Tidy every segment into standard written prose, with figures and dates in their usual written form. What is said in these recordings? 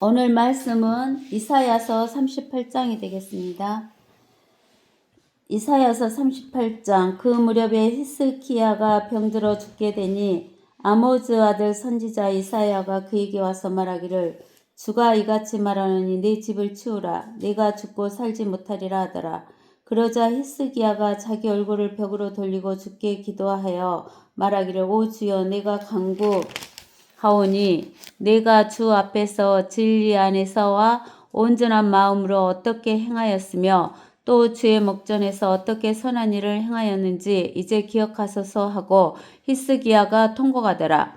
오늘 말씀은 이사야서 38장이 되겠습니다. 이사야서 38장. 그 무렵에 히스기야가 병들어 죽게 되니 아모즈 아들 선지자 이사야가 그에게 와서 말하기를 주가 이같이 말하노니 내 집을 치우라. 내가 죽고 살지 못하리라 하더라. 그러자 히스기야가 자기 얼굴을 벽으로 돌리고 주께 기도하여 말하기를 오 주여 내가 간구하오니 내가 주 앞에서 진리 안에서와 온전한 마음으로 어떻게 행하였으며 또 주의 목전에서 어떻게 선한 일을 행하였는지 이제 기억하소서 하고 히스기야가 통곡하더라.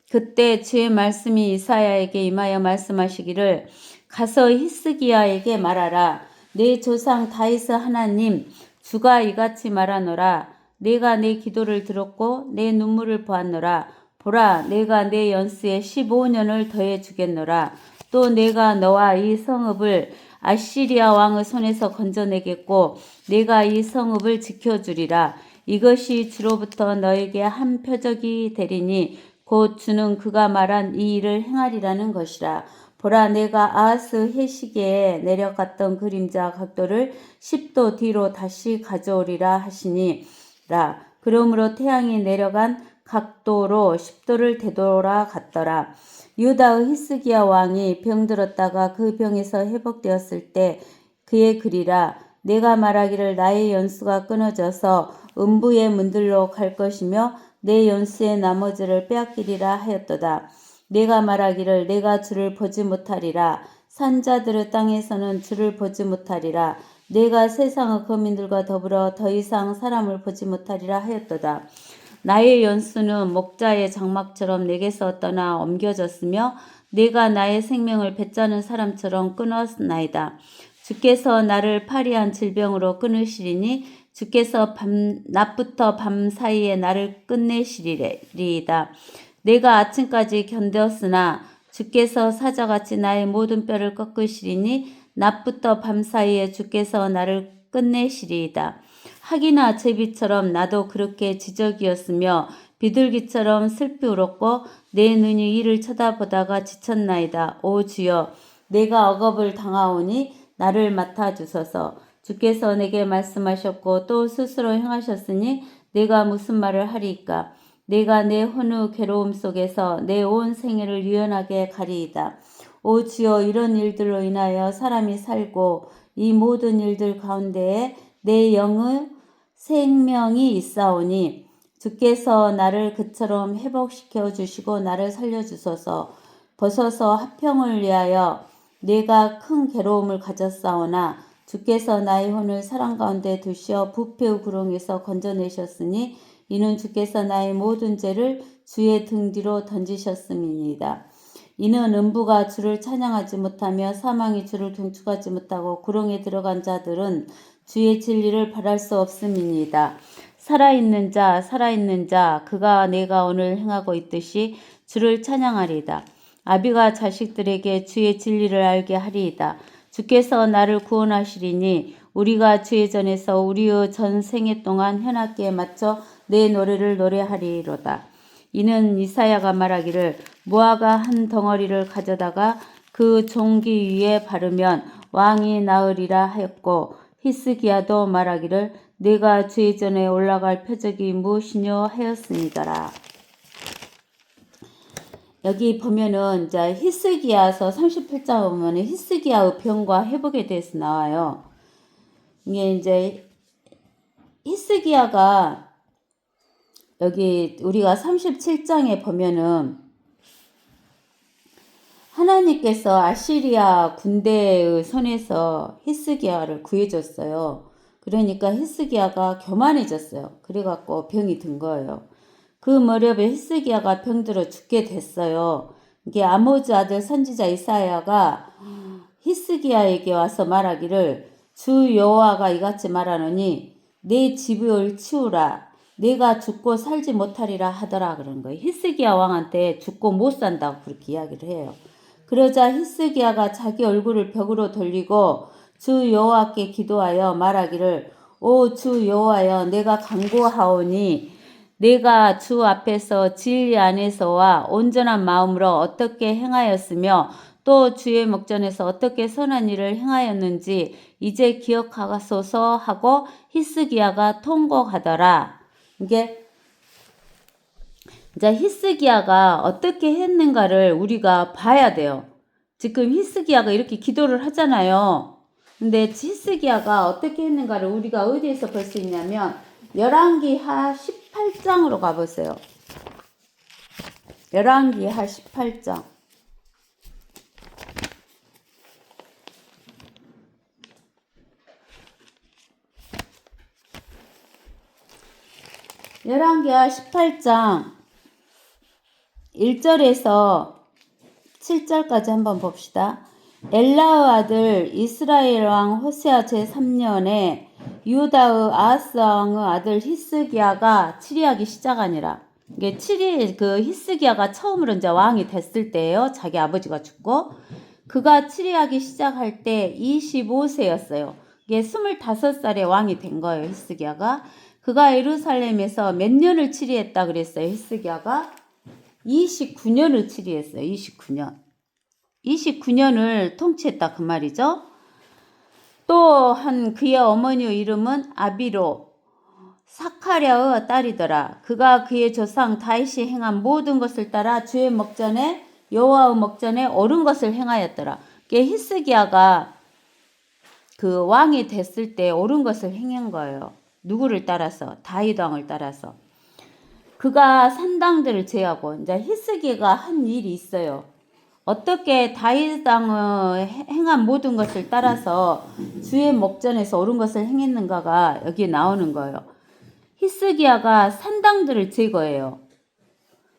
그때 주의 말씀이 이사야에게 임하여 말씀하시기를 가서 히스기야에게 말하라. 내 조상 다윗의 하나님 주가 이같이 말하노라. 내가 내 기도를 들었고 내 눈물을 보았노라. 보라 내가 내 연수에 15년을 더해 주겠노라. 또 내가 너와 이 성읍을 아시리아 왕의 손에서 건져내겠고 내가 이 성읍을 지켜주리라. 이것이 주로부터 너에게 한 표적이 되리니 곧 주는 그가 말한 이 일을 행하리라는 것이라. 보라 내가 아하스 해시계에 내려갔던 그림자 각도를 10도 뒤로 다시 가져오리라 하시니라. 그러므로 태양이 내려간 각도로 10도를 되돌아갔더라. 유다의 히스기야 왕이 병들었다가 그 병에서 회복되었을 때 그의 글이라. 내가 말하기를 나의 연수가 끊어져서 음부의 문들로 갈 것이며 내 연수의 나머지를 빼앗기리라 하였도다. 내가 말하기를 내가 주를 보지 못하리라. 산자들의 땅에서는 주를 보지 못하리라. 내가 세상의 거민들과 더불어 더 이상 사람을 보지 못하리라 하였도다. 나의 연수는 목자의 장막처럼 내게서 떠나 옮겨졌으며 내가 나의 생명을 배짜는 사람처럼 끊었나이다. 주께서 나를 파리한 질병으로 끊으시리니 주께서 낮부터 밤 사이에 나를 끝내시리이다. 내가 아침까지 견뎠으나 주께서 사자같이 나의 모든 뼈를 꺾으시리니 낮부터 밤 사이에 주께서 나를 끝내시리이다. 학이나 제비처럼 나도 그렇게 지적이었으며 비둘기처럼 슬피 울었고 내 눈이 이를 쳐다보다가 지쳤나이다. 오 주여 내가 억압을 당하오니 나를 맡아주소서. 주께서 내게 말씀하셨고 또 스스로 행하셨으니 내가 무슨 말을 하리이까. 내가 내 혼의 괴로움 속에서 내 온 생애를 유연하게 가리이다. 오 주여 이런 일들로 인하여 사람이 살고 이 모든 일들 가운데에 내 영의 생명이 있사오니 주께서 나를 그처럼 회복시켜 주시고 나를 살려주소서. 벗어서 화평을 위하여 내가 큰 괴로움을 가졌사오나 주께서 나의 혼을 사랑 가운데 두시어 부패의 구렁에서 건져내셨으니 이는 주께서 나의 모든 죄를 주의 등 뒤로 던지셨음이니이다. 이는 음부가 주를 찬양하지 못하며 사망이 주를 경축하지 못하고 구렁에 들어간 자들은 주의 진리를 바랄 수 없음이니이다. 살아있는 자 그가 내가 오늘 행하고 있듯이 주를 찬양하리이다. 아비가 자식들에게 주의 진리를 알게 하리이다. 주께서 나를 구원하시리니 우리가 주의 전에서 우리의 전 생애 동안 현악기에 맞춰 내 노래를 노래하리로다. 이는 이사야가 말하기를 무화과 한 덩어리를 가져다가 그 종기 위에 바르면 왕이 나으리라 하였고 히스기야도 말하기를 내가 주의 전에 올라갈 표적이 무엇이뇨 하였으니더라. 여기 보면은 이제 히스기야서 38장 보면은 히스기야의 병과 회복에 대해서 나와요. 이게 이제 히스기야가 여기 우리가 37장에 보면은 하나님께서 아시리아 군대의 손에서 히스기야를 구해줬어요. 그러니까 히스기야가 교만해졌어요. 그래갖고 병이 든 거예요. 그 무렵에 히스기야가 병들어 죽게 됐어요. 이게 아모즈 아들 선지자 이사야가 히스기야에게 와서 말하기를 주 여호와가 이같이 말하노니 내 집을 치우라. 내가 죽고 살지 못하리라 하더라 그런 거예요. 히스기야 왕한테 죽고 못 산다고 그렇게 이야기를 해요. 그러자 히스기야가 자기 얼굴을 벽으로 돌리고 주 여호와께 기도하여 말하기를 오 주 여호와여 내가 간구하오니 내가 주 앞에서 진리 안에서와 온전한 마음으로 어떻게 행하였으며 또 주의 목전에서 어떻게 선한 일을 행하였는지 이제 기억하소서 하고 히스기야가 통곡하더라. 이게 이제 히스기야가 어떻게 했는가를 우리가 봐야 돼요. 지금 히스기야가 이렇게 기도를 하잖아요. 근데 히스기야가 어떻게 했는가를 우리가 어디에서 볼 수 있냐면 열왕기하 18장으로 가보세요. 열왕기하 18장. 열왕기하 18장 1절에서 7절까지 한번 봅시다. 엘라의 아들 이스라엘 왕 호세아 제3년에 유다의 아하스 왕의 아들 히스기야가 치리하기 시작하니라. 이게 히스기야가 처음으로 이제 왕이 됐을 때예요. 자기 아버지가 죽고 그가 치리하기 시작할 때 25세였어요. 이게 25살에 왕이 된 거예요. 히스기야가. 그가 예루살렘에서 몇 년을 치리했다 그랬어요. 히스기야가 29년을 치리했어요. 29년을 통치했다 그 말이죠. 또한 그의 어머니의 이름은 아비로 사카랴의 딸이더라. 그가 그의 조상 다윗이 행한 모든 것을 따라 주의 목전에 여호와의 목전에 옳은 것을 행하였더라. 히스기야가 그 왕이 됐을 때 옳은 것을 행한 거예요. 누구를 따라서? 다윗 왕을 따라서. 그가 산당들을 제하고 이제 히스기야가 한 일이 있어요. 어떻게 다윗 왕의 행한 모든 것을 따라서 주의 목전에서 옳은 것을 행했는가가 여기에 나오는 거예요. 히스기야가 산당들을 제거해요.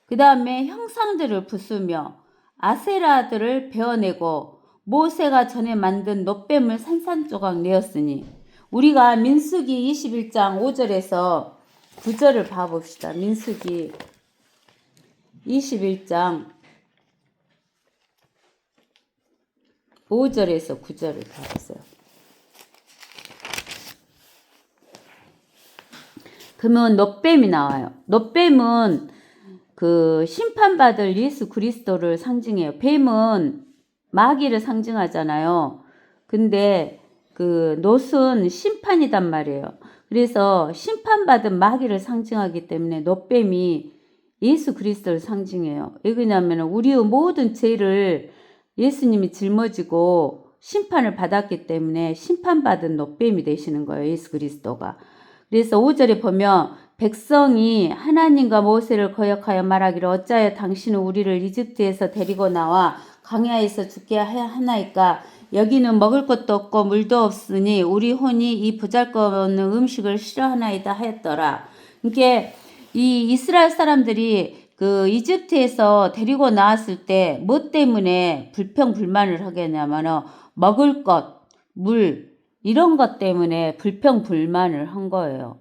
그 다음에 형상들을 부수며 아세라들을 베어내고 모세가 전에 만든 놋뱀을 산산조각 내었으니 우리가 민수기 21장 5절에서 9절을 봐봅시다. 민수기 21장 5절에서 9절을 봐보세요. 그러면 놋뱀이 나와요. 놋뱀은 그 심판받을 예수 그리스도를 상징해요. 뱀은 마귀를 상징하잖아요. 근데 그 놋은 심판이단 말이에요. 그래서 심판받은 마귀를 상징하기 때문에 놋뱀이 예수 그리스도를 상징해요. 왜 그러냐면 우리의 모든 죄를 예수님이 짊어지고 심판을 받았기 때문에 심판받은 놋뱀이 되시는 거예요. 예수 그리스도가. 그래서 5절에 보면 백성이 하나님과 모세를 거역하여 말하기를 어찌하여 당신은 우리를 이집트에서 데리고 나와 광야에서 죽게 하나이까 여기는 먹을 것도 없고 물도 없으니 우리 혼이 이 보잘것없는 음식을 싫어하나이다 하였더라. 이게 이 이스라엘 사람들이 그 이집트에서 데리고 나왔을 때 뭐 때문에 불평불만을 하겠냐면 먹을 것, 물 이런 것 때문에 불평불만을 한 거예요.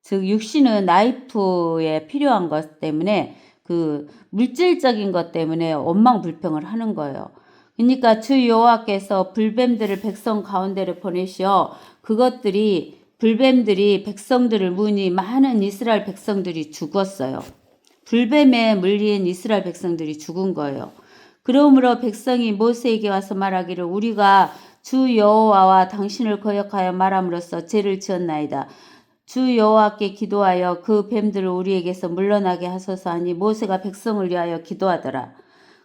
즉 육신은 라이프에 필요한 것 때문에 그 물질적인 것 때문에 원망불평을 하는 거예요. 그러니까 주 여호와께서 불뱀들을 백성 가운데로 보내시어 그것들이 불뱀들이 백성들을 무니 많은 이스라엘 백성들이 죽었어요. 불뱀에 물린 이스라엘 백성들이 죽은 거예요. 그러므로 백성이 모세에게 와서 말하기를 우리가 주 여호와와 당신을 거역하여 말함으로써 죄를 지었나이다. 주 여호와께 기도하여 그 뱀들을 우리에게서 물러나게 하소서 하니 모세가 백성을 위하여 기도하더라.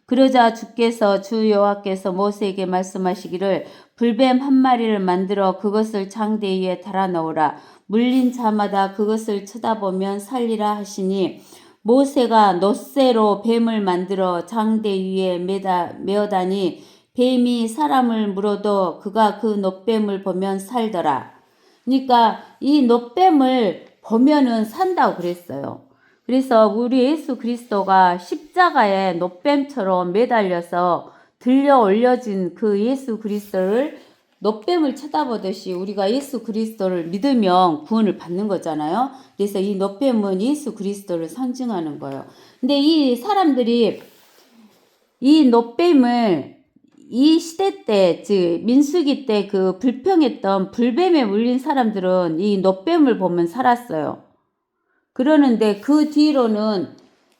그러자 주 여호와께서 모세에게 말씀하시기를 불뱀 한 마리를 만들어 그것을 장대 위에 달아 넣으라. 물린 자마다 그것을 쳐다보면 살리라 하시니 모세가 놋새로 뱀을 만들어 장대 위에 메어다니 뱀이 사람을 물어도 그가 그 놋뱀을 보면 살더라. 그러니까 이 놋뱀을 보면은 산다고 그랬어요. 그래서 우리 예수 그리스도가 십자가에 놋뱀처럼 매달려서 들려 올려진 그 예수 그리스도를 놋뱀을 쳐다보듯이 우리가 예수 그리스도를 믿으면 구원을 받는 거잖아요. 그래서 이 놋뱀은 예수 그리스도를 상징하는 거예요. 근데 이 사람들이 이 놋뱀을 이 시대 때, 즉 민수기 때 그 불평했던 불뱀에 물린 사람들은 이 놋뱀을 보면 살았어요. 그러는데 그 뒤로는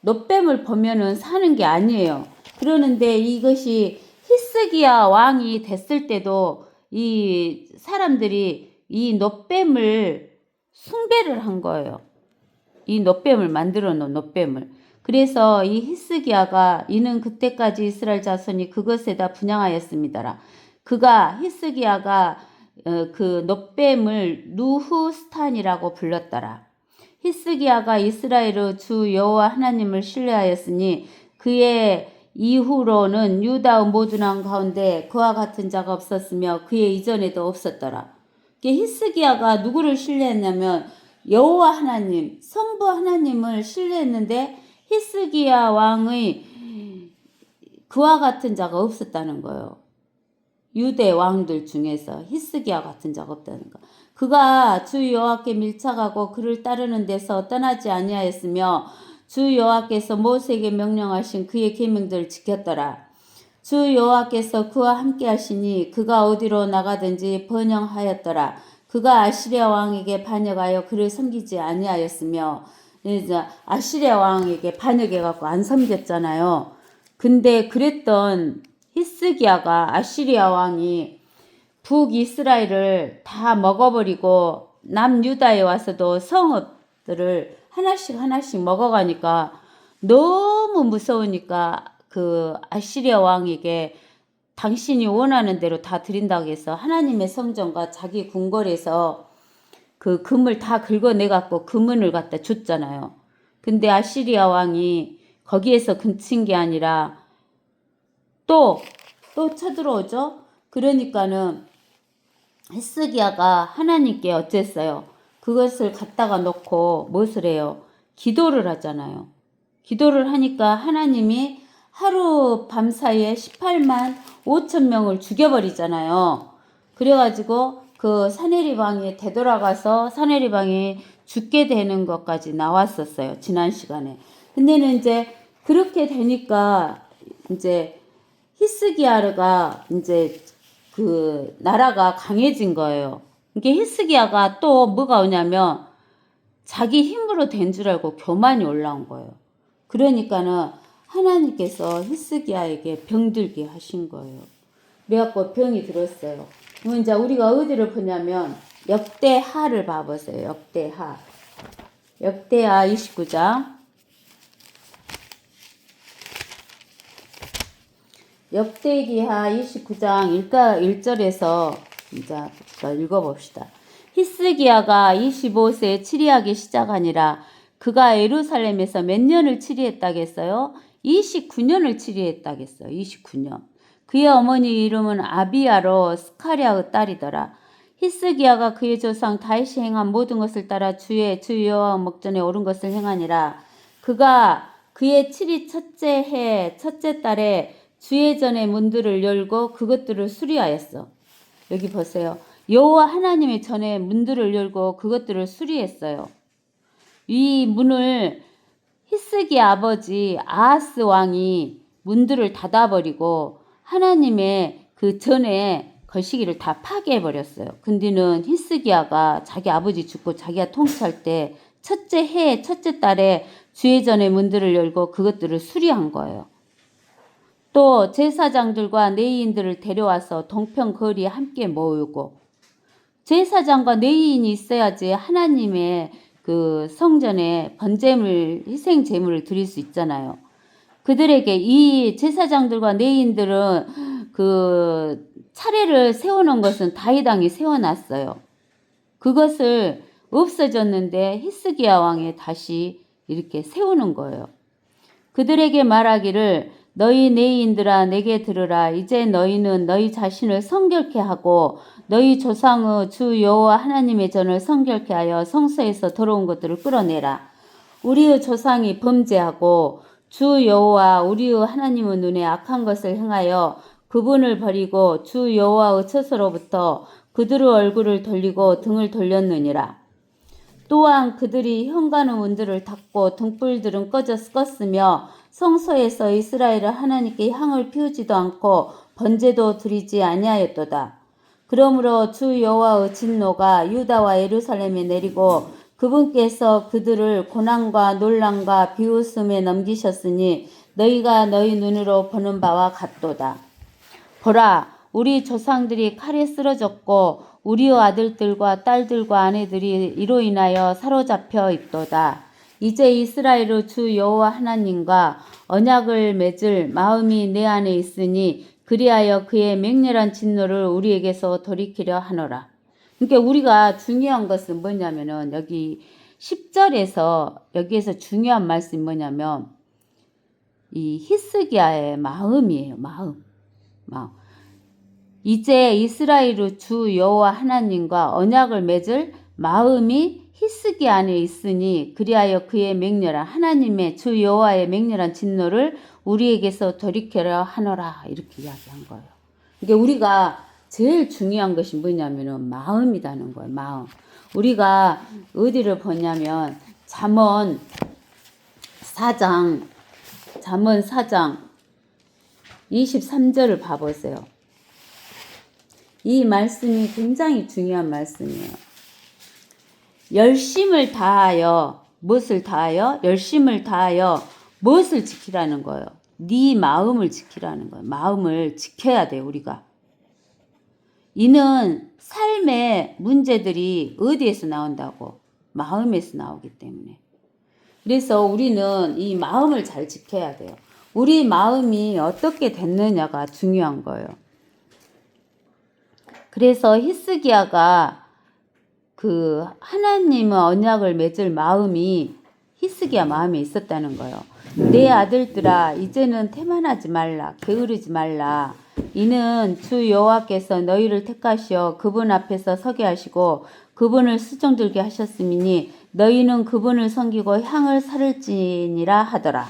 놋뱀을 보면은 사는 게 아니에요. 그러는데 이것이 히스기야 왕이 됐을 때도 이 사람들이 이 놋뱀을 숭배를 한 거예요. 이 놋뱀을 만들어 놓은 놋뱀을. 그래서 이 히스기야가 이는 그때까지 이스라엘 자손이 그것에다 분향하였습니다라. 히스기야가 그 놋뱀을 누후스탄이라고 불렀더라. 히스기야가 이스라엘의 주 여호와 하나님을 신뢰하였으니 그의 이후로는 유다의 모든 왕 가운데 그와 같은 자가 없었으며 그의 이전에도 없었더라. 히스기야가 누구를 신뢰했냐면 여호와 하나님, 성부 하나님을 신뢰했는데 히스기야 왕의 그와 같은 자가 없었다는 거예요. 유대 왕들 중에서 히스기야 같은 자가 없다는 거. 그가 주 여호와께 밀착하고 그를 따르는 데서 떠나지 아니하였으며 주 여호와께서 모세에게 명령하신 그의 계명들을 지켰더라. 주 여호와께서 그와 함께 하시니 그가 어디로 나가든지 번영하였더라. 그가 아시리아 왕에게 반역하여 그를 섬기지 아니하였으며, 아시리아 왕에게 반역해갖고 안 섬겼잖아요. 근데 그랬던 히스기야가 아시리아 왕이 북이스라엘을 다 먹어버리고 남유다에 와서도 성읍들을 하나씩 먹어가니까 너무 무서우니까 그 아시리아 왕에게 당신이 원하는 대로 다 드린다고 해서 하나님의 성전과 자기 궁궐에서 그 금을 다 긁어내갖고 금은을 갖다 줬잖아요. 근데 아시리아 왕이 거기에서 그친 게 아니라 또 쳐들어오죠. 그러니까는 히스기야가 하나님께 어쨌어요. 그것을 갖다가 놓고 무엇을 해요? 기도를 하잖아요. 기도를 하니까 하나님이 하루 밤 사이에 18만 5천 명을 죽여버리잖아요. 그래가지고 그 사네립 왕이 되돌아가서 사네립 왕이 죽게 되는 것까지 나왔었어요. 지난 시간에. 근데는 이제 그렇게 되니까 이제 히스기야가 이제 그 나라가 강해진 거예요. 이게 히스기야가 또 뭐가 오냐면 자기 힘으로 된 줄 알고 교만이 올라온 거예요. 그러니까는 하나님께서 히스기야에게 병들게 하신 거예요. 그래갖고 병이 들었어요. 그럼 이제 우리가 어디를 보냐면 역대하를 봐보세요. 역대하 29장. 역대기하 29장 1절에서 이제 읽어봅시다. 히스기야가 25세에 치리하기 시작하니라. 그가 예루살렘에서 몇 년을 치리했다겠어요? 29년을 치리했다겠어요. 29년. 그의 어머니 이름은 아비야로 스카랴의 딸이더라. 히스기야가 그의 조상 다윗이 행한 모든 것을 따라 주 여호와 목전에 옳은 것을 행하니라. 그가 그의 칠이 첫째 해 첫째 달에 주의 전의 문들을 열고 그것들을 수리하였어. 여기 보세요. 여호와 하나님의 전에 문들을 열고 그것들을 수리했어요. 이 문을 히스기야 아버지 아하스 왕이 문들을 닫아버리고 하나님의 그 전에 거시기를 다 파괴해버렸어요. 근데는 히스기야가 자기 아버지 죽고 자기가 통치할 때 첫째 해 첫째 달에 주의 전의 문들을 열고 그것들을 수리한 거예요. 또 제사장들과 레위인들을 데려와서 동편 거리에 함께 모으고, 제사장과 레위인이 있어야지 하나님의 그 성전에 번제물, 희생 제물을 드릴 수 있잖아요. 그들에게 이 제사장들과 레위인들은 그 차례를 세워놓은 것은 다윗 왕이 세워놨어요. 그것을 없어졌는데 히스기야 왕이 다시 이렇게 세우는 거예요. 그들에게 말하기를 너희 레위인들아 내게 들으라. 이제 너희는 너희 자신을 성결케 하고 너희 조상의 주 여호와 하나님의 전을 성결케 하여 성소에서 더러운 것들을 끌어내라. 우리의 조상이 범죄하고 주 여호와 우리의 하나님의 눈에 악한 것을 행하여 그분을 버리고 주 여호와의 처소로부터 그들의 얼굴을 돌리고 등을 돌렸느니라. 또한 그들이 현관의 문들을 닫고 등불들은 껐으며 성소에서 이스라엘의 하나님께 향을 피우지도 않고 번제도 드리지 아니하였도다. 그러므로 주 여호와의 진노가 유다와 예루살렘에 내리고 그분께서 그들을 고난과 놀람과 비웃음에 넘기셨으니 너희가 너희 눈으로 보는 바와 같도다. 보라, 우리 조상들이 칼에 쓰러졌고 우리의 아들들과 딸들과 아내들이 이로 인하여 사로잡혀 있도다. 이제 이스라엘의 주 여호와 하나님과 언약을 맺을 마음이 내 안에 있으니 그리하여 그의 맹렬한 진노를 우리에게서 돌이키려 하노라. 그러니까 우리가 중요한 것은 뭐냐면은 여기 10절에서 여기에서 중요한 말씀이 뭐냐면 이 히스기야의 마음이에요. 마음. 이제 이스라엘의 주 여호와 하나님과 언약을 맺을 마음이 히스기야 안에 있으니 그리하여 그의 맹렬한 하나님의 주 여호와의 맹렬한 진노를 우리에게서 돌이켜려 하노라 이렇게 이야기한 거예요. 그러니까 우리가 제일 중요한 것이 뭐냐면은 마음이라는 거예요. 마음. 우리가 어디를 보냐면 잠언 4장 23절을 봐보세요. 이 말씀이 굉장히 중요한 말씀이에요. 열심을 다하여 무엇을 다하여? 열심을 다하여 무엇을 지키라는 거예요? 네 마음을 지키라는 거예요. 마음을 지켜야 돼요. 우리가. 이는 삶의 문제들이 어디에서 나온다고? 마음에서 나오기 때문에. 그래서 우리는 이 마음을 잘 지켜야 돼요. 우리 마음이 어떻게 됐느냐가 중요한 거예요. 그래서 히스기야가 그 하나님의 언약을 맺을 마음이 히스기야 마음에 있었다는 거예요. 내 아들들아 이제는 태만하지 말라 게으르지 말라. 이는 주 여호와께서 너희를 택하시어 그분 앞에서 서게 하시고 그분을 수종들게 하셨음이니 너희는 그분을 섬기고 향을 살을지니라 하더라.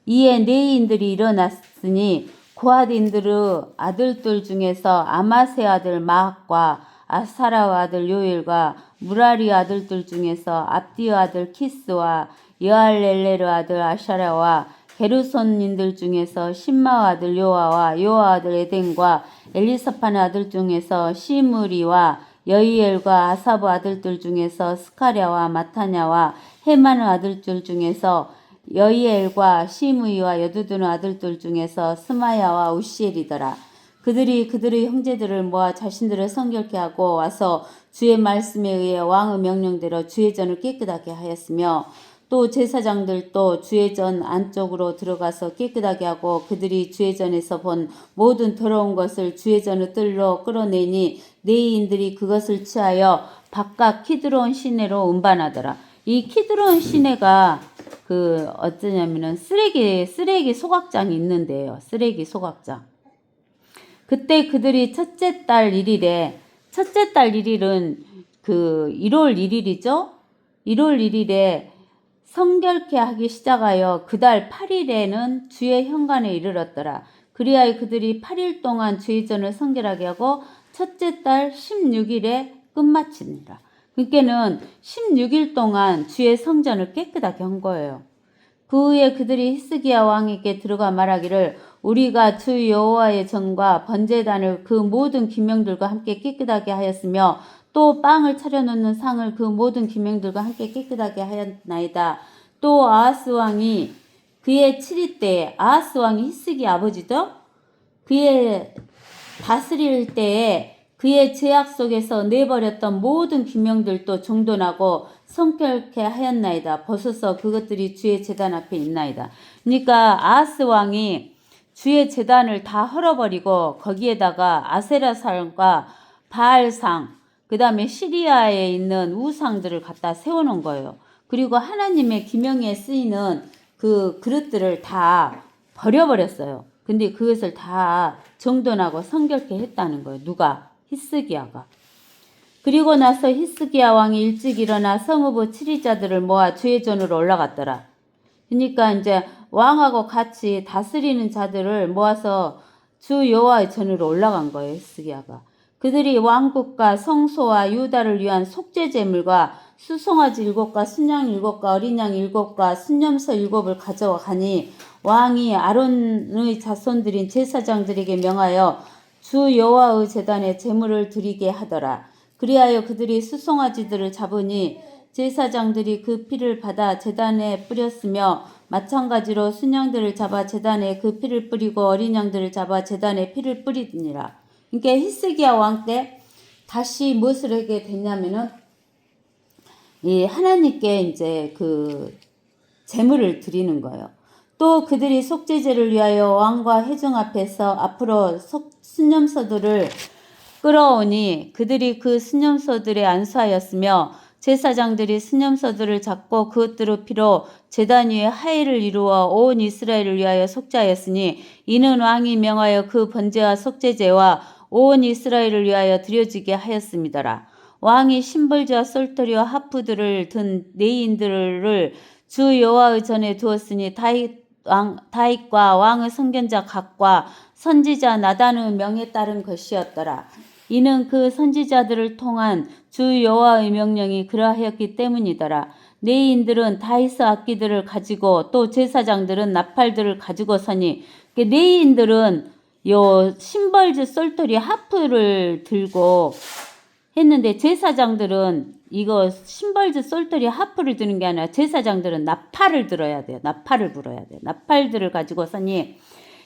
이에 레위인들이 일어났으니 고핫인들의 아들들 중에서 아마세 아들 마학과 아사라의 아들 요엘과 무라리 아들들 중에서 압디의 아들 키스와 여알렐레의 아들 아샤라와 게르손인들 중에서 심마의 아들 요아와 요아 아들 에덴과 엘리사판의 아들 중에서 시므리와 여이엘과 아사브 아들들 중에서 스카랴와 마타냐와 헤만의 아들들 중에서 여이엘과 시므이와 여두둔의 아들들 중에서 스마야와 우시엘이더라. 그들이 그들의 형제들을 모아 자신들을 성결케 하고 와서 주의 말씀에 의해 왕의 명령대로 주의 전을 깨끗하게 하였으며 또 제사장들도 주의 전 안쪽으로 들어가서 깨끗하게 하고 그들이 주의 전에서 본 모든 더러운 것을 주의 전의 뜰로 끌어내니 레위인들이 그것을 취하여 바깥 키드론 시내로 운반하더라. 이 키드론 시내가 그 어쩌냐면은 쓰레기 소각장이 있는데요. 쓰레기 소각장. 그때 그들이 첫째 달 1일에 첫째 달 1일은 그 1월 1일이죠. 1월 1일에 성결케 하기 시작하여 그달 8일에는 주의 현관에 이르렀더라. 그리하여 그들이 8일 동안 주의 전을 성결하게 하고 첫째 달 16일에 끝마치니라. 그러니까는 16일 동안 주의 성전을 깨끗하게 한 거예요. 그 후에 그들이 히스기야 왕에게 들어가 말하기를 우리가 주 여호와의 전과 번제단을 그 모든 기명들과 함께 깨끗하게 하였으며 또 빵을 차려놓는 상을 그 모든 기명들과 함께 깨끗하게 하였나이다. 또 아하스 왕이 그의 7위 때에 아하스 왕이 히스기야 아버지죠. 그의 다스릴 때에 그의 제약 속에서 내버렸던 모든 기명들도 정돈하고 성결케 하였나이다. 벗어서 그것들이 주의 제단 앞에 있나이다. 그러니까 아하스 왕이 주의 제단을 다 헐어버리고 거기에다가 아세라상과 바알상 그 다음에 시리아에 있는 우상들을 갖다 세워놓은 거예요. 그리고 하나님의 기명에 쓰이는 그 그릇들을 다 버려버렸어요. 근데 그것을 다 정돈하고 성결케 했다는 거예요. 누가? 히스기야가. 그리고 나서 히스기야 왕이 일찍 일어나 성읍의 치리자들을 모아 주의 전으로 올라갔더라. 그러니까 이제 왕하고 같이 다스리는 자들을 모아서 주 여호와의 전으로 올라간 거예요. 히스기야가. 그들이 왕국과 성소와 유다를 위한 속죄 제물과 수송아지 7과 순양 7과 어린 양 7과 순염소 7을 가져가니 왕이 아론의 자손들인 제사장들에게 명하여 주 여호와의 제단에 제물을 드리게 하더라. 그리하여 그들이 수송아지들을 잡으니 제사장들이 그 피를 받아 제단에 뿌렸으며 마찬가지로 순양들을 잡아 제단에 그 피를 뿌리고 어린 양들을 잡아 제단에 피를 뿌리니라. 그러니까 히스기야 왕 때 다시 무엇을 하게 됐냐면은 이 하나님께 이제 그 제물을 드리는 거예요. 또 그들이 속죄제를 위하여 왕과 회중 앞에서 앞으로 순념소들을 끌어오니 그들이 그 순념소들에 안수하였으며 제사장들이 순념소들을 잡고 그것들의 피로 제단 위에 하회를 이루어 온 이스라엘을 위하여 속죄하였으니 이는 왕이 명하여 그 번제와 속죄제와 온 이스라엘을 위하여 드려지게 하였습니다라. 왕이 심벌지와 쏠토리와 하프들을 든 내인들을 주 여호와의 전에 두었으니 다윗과 왕의 선견자 각과 선지자 나단의 명에 따른 것이었더라. 이는 그 선지자들을 통한 주 여호와의 명령이 그러하였기 때문이더라. 레위인들은 다윗의 악기들을 가지고 또 제사장들은 나팔들을 가지고 서니 레위인들은 요 심벌지 쏠토리 하프를 들고 했는데 제사장들은 이거 심벌지 쏠토리 하프를 드는 게 아니라 제사장들은 나팔을 들어야 돼요. 나팔을 불어야 돼요. 나팔들을 가지고 서니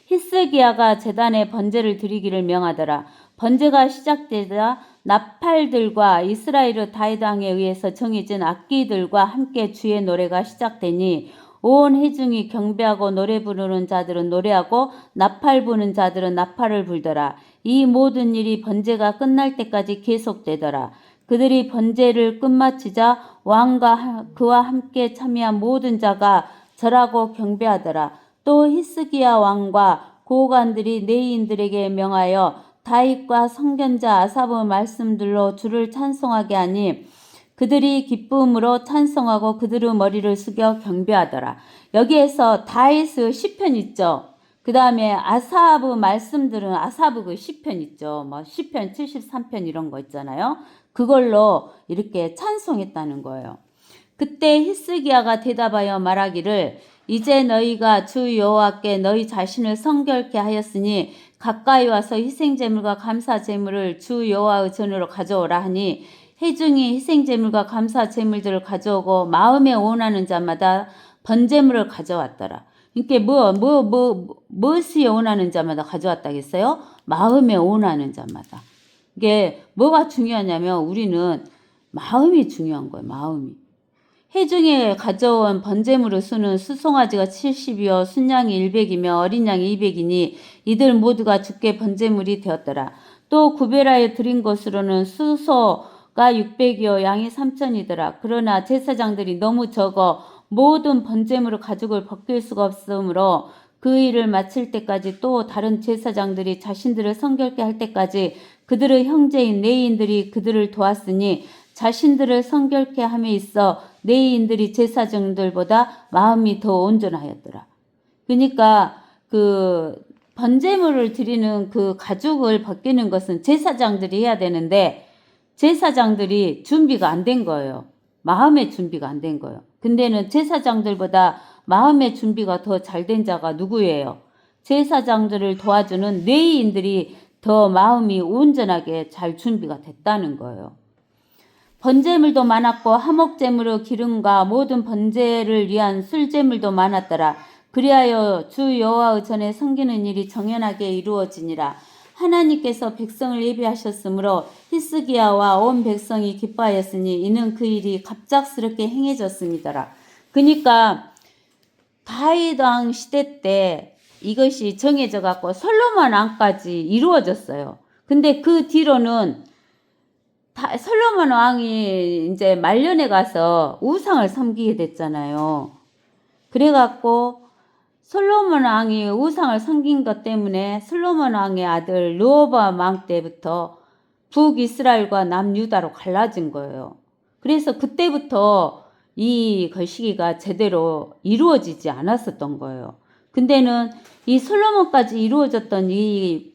히스기야가 제단에 번제를 드리기를 명하더라. 번제가 시작되자 나팔들과 이스라엘의 다윗 왕에 의해서 정해진 악기들과 함께 주의 노래가 시작되니 온 회중이 경배하고 노래 부르는 자들은 노래하고 나팔 부는 자들은 나팔을 불더라. 이 모든 일이 번제가 끝날 때까지 계속되더라. 그들이 번제를 끝마치자 왕과 그와 함께 참여한 모든 자가 절하고 경배하더라. 또 히스기야 왕과 고관들이 레위인들에게 명하여 다윗과 선견자 아삽의 말씀들로 주를 찬송하게 하니 그들이 기쁨으로 찬송하고 그들의 머리를 숙여 경배하더라. 여기에서 다윗의 시편 있죠. 그 다음에 아삽의 말씀들은 아삽의 그 시편 있죠. 뭐 시편 73편 이런 거 있잖아요. 그걸로 이렇게 찬송했다는 거예요. 그때 히스기야가 대답하여 말하기를 이제 너희가 주 여호와께 너희 자신을 성결케 하였으니 가까이 와서 희생제물과 감사제물을 주 여호와의 전으로 가져오라 하니 회중이 희생제물과 감사제물들을 가져오고 마음에 원하는 자마다 번제물을 가져왔더라. 이게 무엇이 원하는 자마다 가져왔다겠어요? 마음에 원하는 자마다. 이게 뭐가 중요하냐면 우리는 마음이 중요한 거예요. 마음이. 회중에 가져온 번제물의 수는 수송아지가 70이요 순양이 100이며 어린 양이 200이니 이들 모두가 주께 번제물이 되었더라. 또 구베라에 드린 것으로는 수소가 600이요 양이 3000이더라. 그러나 제사장들이 너무 적어 모든 번제물의 가죽을 벗길 수가 없으므로 그 일을 마칠 때까지 또 다른 제사장들이 자신들을 성결케 할 때까지 그들의 형제인 레위인들이 그들을 도왔으니 자신들을 성결케 함에 있어 레위인들이 제사장들보다 마음이 더 온전하였더라. 그러니까 그 번제물을 드리는 그 가죽을 벗기는 것은 제사장들이 해야 되는데 제사장들이 준비가 안 된 거예요. 마음의 준비가 안 된 거예요. 근데는 제사장들보다 마음의 준비가 더 잘 된 자가 누구예요? 제사장들을 도와주는 레위인들이 더 마음이 온전하게 잘 준비가 됐다는 거예요. 번제물도 많았고 화목제물의 기름과 모든 번제를 위한 술제물도 많았더라. 그리하여 주 여호와의 전에 섬기는 일이 정연하게 이루어지니라. 하나님께서 백성을 예비하셨으므로 히스기야와 온 백성이 기뻐하였으니 이는 그 일이 갑작스럽게 행해졌습니다라. 그러니까 다윗 왕 시대 때 이것이 정해져 갖고 솔로몬 왕까지 이루어졌어요. 근데 그 뒤로는 솔로몬 왕이 이제 말년에 가서 우상을 섬기게 됐잖아요. 그래갖고 솔로몬 왕이 우상을 섬긴 것 때문에 솔로몬 왕의 아들 르호보암 왕 때부터 북이스라엘과 남유다로 갈라진 거예요. 그래서 그때부터 이 거시기가 제대로 이루어지지 않았었던 거예요. 근데는 이 솔로몬까지 이루어졌던 이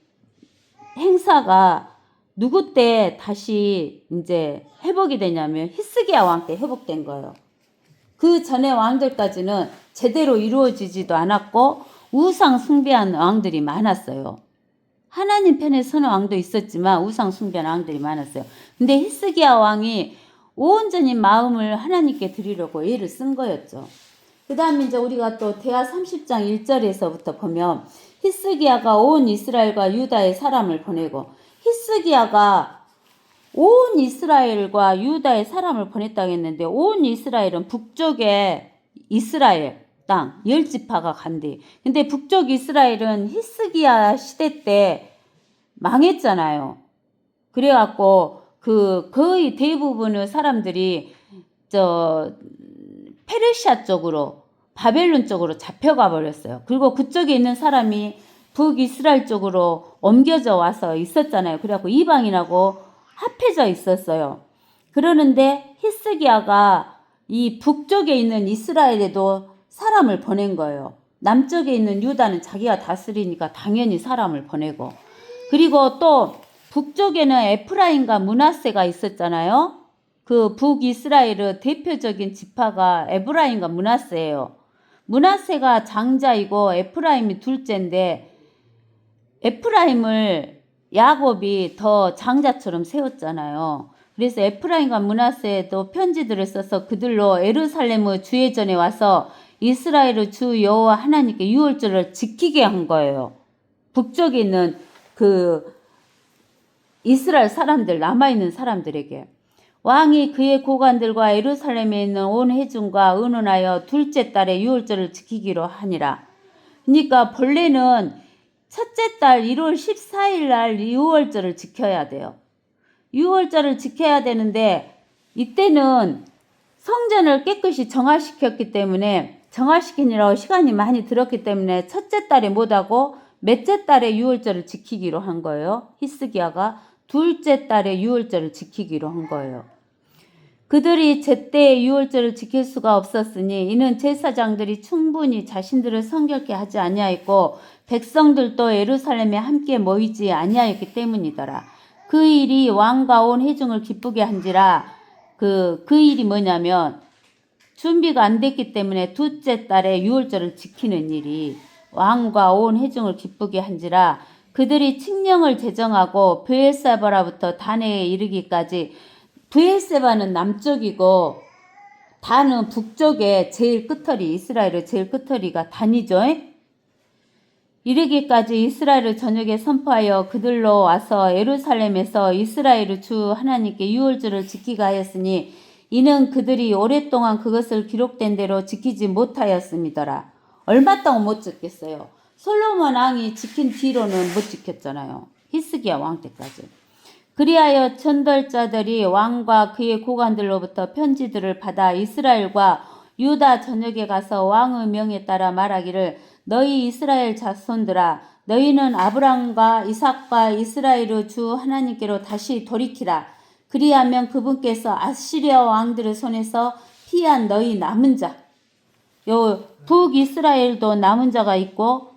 행사가 누구 때 다시 이제 회복이 되냐면 히스기야 왕 때 회복된 거예요. 그 전에 왕들까지는 제대로 이루어지지도 않았고 우상 숭배한 왕들이 많았어요. 하나님 편에 서는 왕도 있었지만 우상 숭배한 왕들이 많았어요. 근데 히스기야 왕이 온전히 마음을 하나님께 드리려고 애를 쓴 거였죠. 그 다음에 이제 우리가 또 대하 30장 1절에서부터 보면 히스기야가 온 이스라엘과 유다의 사람을 보내고, 히스기야가 온 이스라엘과 유다의 사람을 보냈다고 했는데, 온 이스라엘은 북쪽에 이스라엘 땅 10지파가 간대. 근데 북쪽 이스라엘은 히스기야 시대 때 망했잖아요. 그래갖고 거의 대부분의 사람들이 페르시아 쪽으로, 바벨론 쪽으로 잡혀가 버렸어요. 그리고 그쪽에 있는 사람이 북이스라엘 쪽으로 옮겨져 와서 있었잖아요. 그래갖고 이방인하고 합해져 있었어요. 그러는데 히스기야가 이 북쪽에 있는 이스라엘에도 사람을 보낸 거예요. 남쪽에 있는 유다는 자기가 다스리니까 당연히 사람을 보내고, 그리고 또 북쪽에는 에프라임과 므낫세가 있었잖아요. 그 북이스라엘의 대표적인 지파가 에프라임과 므낫세예요. 므낫세가 장자이고 에프라임이 둘째인데, 에프라임을 야곱이 더 장자처럼 세웠잖아요. 그래서 에프라임과 므낫세도 편지들을 써서 그들로 예루살렘의 주회전에 와서 이스라엘의 주 여호와 하나님께 유월절을 지키게 한 거예요. 북쪽에 있는 그 이스라엘 사람들, 남아있는 사람들에게. 왕이 그의 고관들과 예루살렘에 있는 온 회중과 의논하여 둘째 달에 유월절을 지키기로 하니라. 그러니까 본래는 첫째 달 1월 14일 날 유월절을 지켜야 돼요. 유월절을 지켜야 되는데, 이때는 성전을 깨끗이 정화시켰기 때문에, 정화시키느라고 시간이 많이 들었기 때문에 첫째 달에 못하고 몇째 달에 유월절을 지키기로 한 거예요. 히스기야가 둘째 달에 유월절을 지키기로 한 거예요. 그들이 제때 유월절을 지킬 수가 없었으니 이는 제사장들이 충분히 자신들을 성결케 하지 아니하였고 백성들도 예루살렘에 함께 모이지 아니하였기 때문이더라. 그 일이 왕과 온 회중을 기쁘게 한지라. 그 일이 뭐냐면 준비가 안 됐기 때문에 둘째 달에 유월절을 지키는 일이 왕과 온 회중을 기쁘게 한지라. 그들이 칙령을 제정하고 브엘세바로부터 다네에 이르기까지, 브엘세바는 남쪽이고 단은 북쪽에 제일 끝털이, 이스라엘의 제일 끝털이가 단이죠. 이르기까지 이스라엘을 저녁에 선포하여 그들로 와서 예루살렘에서 이스라엘의 주 하나님께 유월절을 지키게 하였으니 이는 그들이 오랫동안 그것을 기록된 대로 지키지 못하였음이더라. 얼마 동안 못 지켰어요. 솔로몬 왕이 지킨 뒤로는 못 지켰잖아요. 히스기야 왕 때까지. 그리하여 천벌자들이 왕과 그의 고관들로부터 편지들을 받아 이스라엘과 유다 전역에 가서 왕의 명에 따라 말하기를, 너희 이스라엘 자손들아, 너희는 아브람과 이삭과 이스라엘의 주 하나님께로 다시 돌이키라. 그리하면 그분께서 아시리아 왕들의 손에서 피한 너희 남은 자, 요 북이스라엘도 남은 자가 있고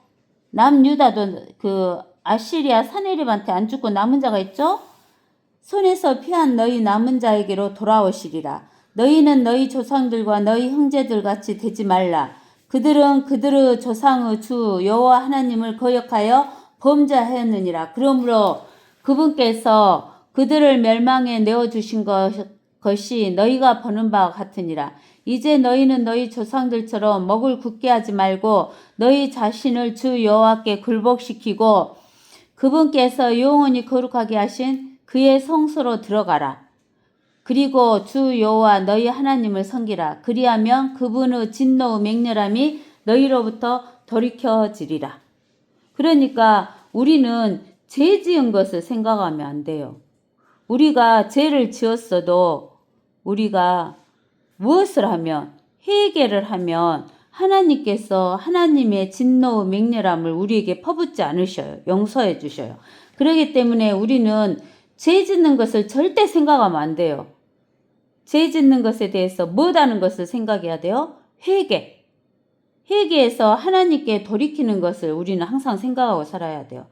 남유다도 그 아시리아 사네립한테 안 죽고 남은 자가 있죠. 손에서 피한 너희 남은 자에게로 돌아오시리라. 너희는 너희 조상들과 너희 형제들 같이 되지 말라. 그들은 그들의 조상의 주 여호와 하나님을 거역하여 범죄하였느니라. 그러므로 그분께서 그들을 멸망에 내어주신 것이 너희가 보는 바와 같으니라. 이제 너희는 너희 조상들처럼 목을 굳게 하지 말고 너희 자신을 주 여호와께 굴복시키고 그분께서 영원히 거룩하게 하신 그의 성소로 들어가라. 그리고 주 여호와 너희 하나님을 섬기라. 그리하면 그분의 진노의 맹렬함이 너희로부터 돌이켜지리라. 그러니까 우리는 죄 지은 것을 생각하면 안 돼요. 우리가 죄를 지었어도 우리가 무엇을 하면, 회개를 하면 하나님께서 하나님의 진노의 맹렬함을 우리에게 퍼붓지 않으셔요. 용서해 주셔요. 그렇기 때문에 우리는 죄 짓는 것을 절대 생각하면 안 돼요. 죄 짓는 것에 대해서 뭐라는 것을 생각해야 돼요? 회개. 회개해서 하나님께 돌이키는 것을 우리는 항상 생각하고 살아야 돼요.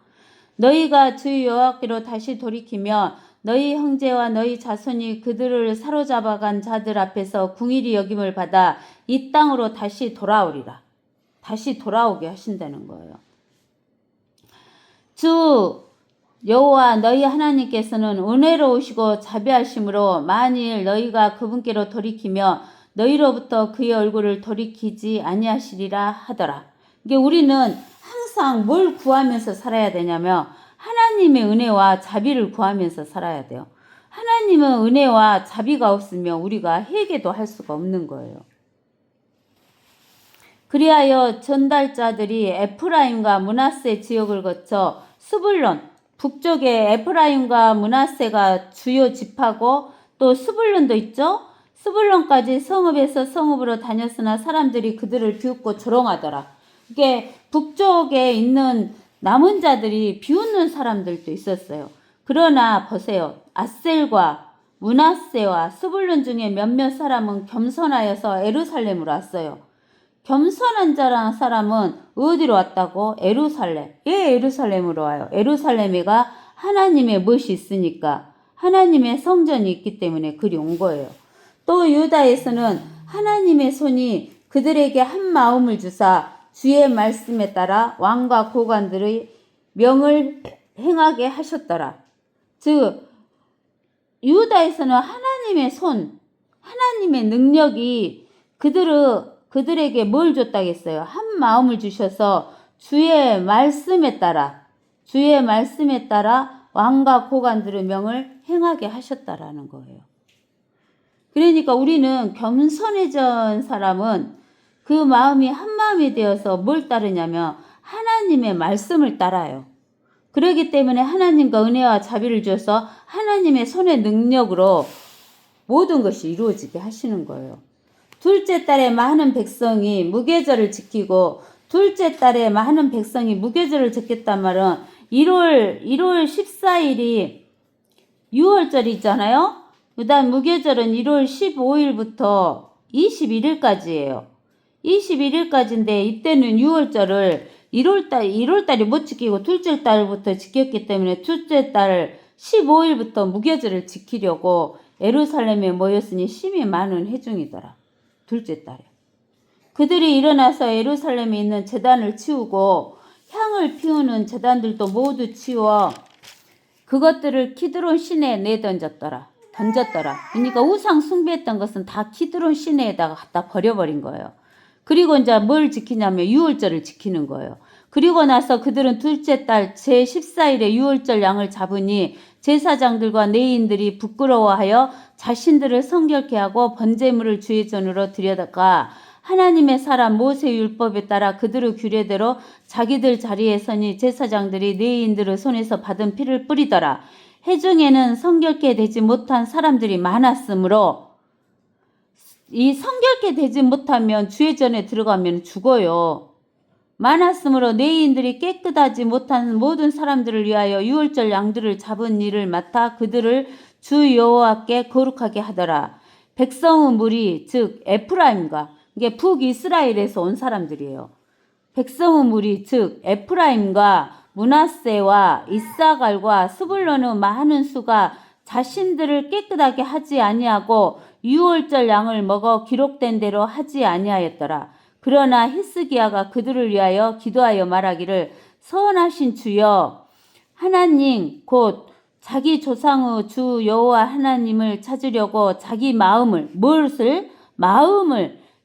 너희가 주 여호와께로 다시 돌이키며 너희 형제와 너희 자손이 그들을 사로잡아간 자들 앞에서 궁일이 여김을 받아 이 땅으로 다시 돌아오리라. 다시 돌아오게 하신다는 거예요. 주 여호와 너희 하나님께서는 은혜로우시고 자비하심으로 만일 너희가 그분께로 돌이키며 너희로부터 그의 얼굴을 돌이키지 아니하시리라 하더라. 이게 우리는 항상 뭘 구하면서 살아야 되냐면 하나님의 은혜와 자비를 구하면서 살아야 돼요. 하나님은 은혜와 자비가 없으면 우리가 회개도 할 수가 없는 거예요. 그리하여 전달자들이 에프라임과 므낫세 지역을 거쳐 스불론, 북쪽에 에프라임과 므낫세가 주요 집하고 또 스불론도 있죠. 스불론까지 성읍에서 성읍으로 다녔으나 사람들이 그들을 비웃고 조롱하더라. 이게 북쪽에 있는 남은 자들이 비웃는 사람들도 있었어요. 그러나 보세요. 아셀과 므낫세와 스불론 중에 몇몇 사람은 겸손하여서 에루살렘으로 왔어요. 겸손한 자라는 사람은 어디로 왔다고? 에루살렘. 왜 에루살렘으로 와요? 에루살렘에가 하나님의 못이 있으니까, 하나님의 성전이 있기 때문에 그리 온 거예요. 또 유다에서는 하나님의 손이 그들에게 한 마음을 주사 주의 말씀에 따라 왕과 고관들의 명을 행하게 하셨더라. 즉 유다에서는 하나님의 손, 하나님의 능력이 그들에게 뭘 줬다겠어요? 한 마음을 주셔서 주의 말씀에 따라 왕과 고관들의 명을 행하게 하셨다라는 거예요. 그러니까 우리는 겸손해진 사람은 그 마음이 한 마음이 되어서 뭘 따르냐면 하나님의 말씀을 따라요. 그렇기 때문에 하나님과 은혜와 자비를 주셔서 하나님의 손의 능력으로 모든 것이 이루어지게 하시는 거예요. 둘째 달에 많은 백성이 무교절을 지키고, 둘째 달에 많은 백성이 무교절을 지켰단 말은 1월 14일이 6월절이잖아요. 그 다음 무교절은 1월 15일부터 21일까지예요. 21일까지인데 이때는 6월절을 1월달이 못 지키고 둘째 달부터 지켰기 때문에 둘째 달 15일부터 무교절을 지키려고 예루살렘에 모였으니 심히 많은 회중이더라. 둘째 달에. 그들이 일어나서 예루살렘에 있는 제단을 치우고 향을 피우는 제단들도 모두 치워 그것들을 키드론 시내에 내던졌더라. 그러니까 우상 숭배했던 것은 다 키드론 시내에다가 갖다 버려버린 거예요. 그리고 이제 뭘 지키냐면 6월절을 지키는 거예요. 그리고 나서 그들은 둘째 달 제14일에 6월절 양을 잡으니 제사장들과 레위인들이 부끄러워하여 자신들을 성결케 하고 번제물을 주의 전으로 들여다가 하나님의 사람 모세 율법에 따라 그들의 규례대로 자기들 자리에 서니 제사장들이 레위인들의 손에서 받은 피를 뿌리더라. 회중에는 성결케 되지 못한 사람들이 많았으므로 이 성결케 되지 못하면 주의 전에 들어가면 죽어요. 많았으므로 레위인들이 깨끗하지 못한 모든 사람들을 위하여 유월절 양들을 잡은 일을 맡아 그들을 주 여호와께 거룩하게 하더라. 백성의 무리 즉 에프라임과 이게 북이스라엘에서 온 사람들이에요. 백성의 무리 즉 에프라임과 므낫세와 이사갈과 스불론의 많은 수가 자신들을 깨끗하게 하지 아니하고 유월절 양을 먹어 기록된 대로 하지 아니하였더라. 그러나 히스기야가 그들을 위하여 기도하여 말하기를 선하신 주여 하나님 곧 자기 조상의 주 여호와 하나님을 찾으려고 자기 마음을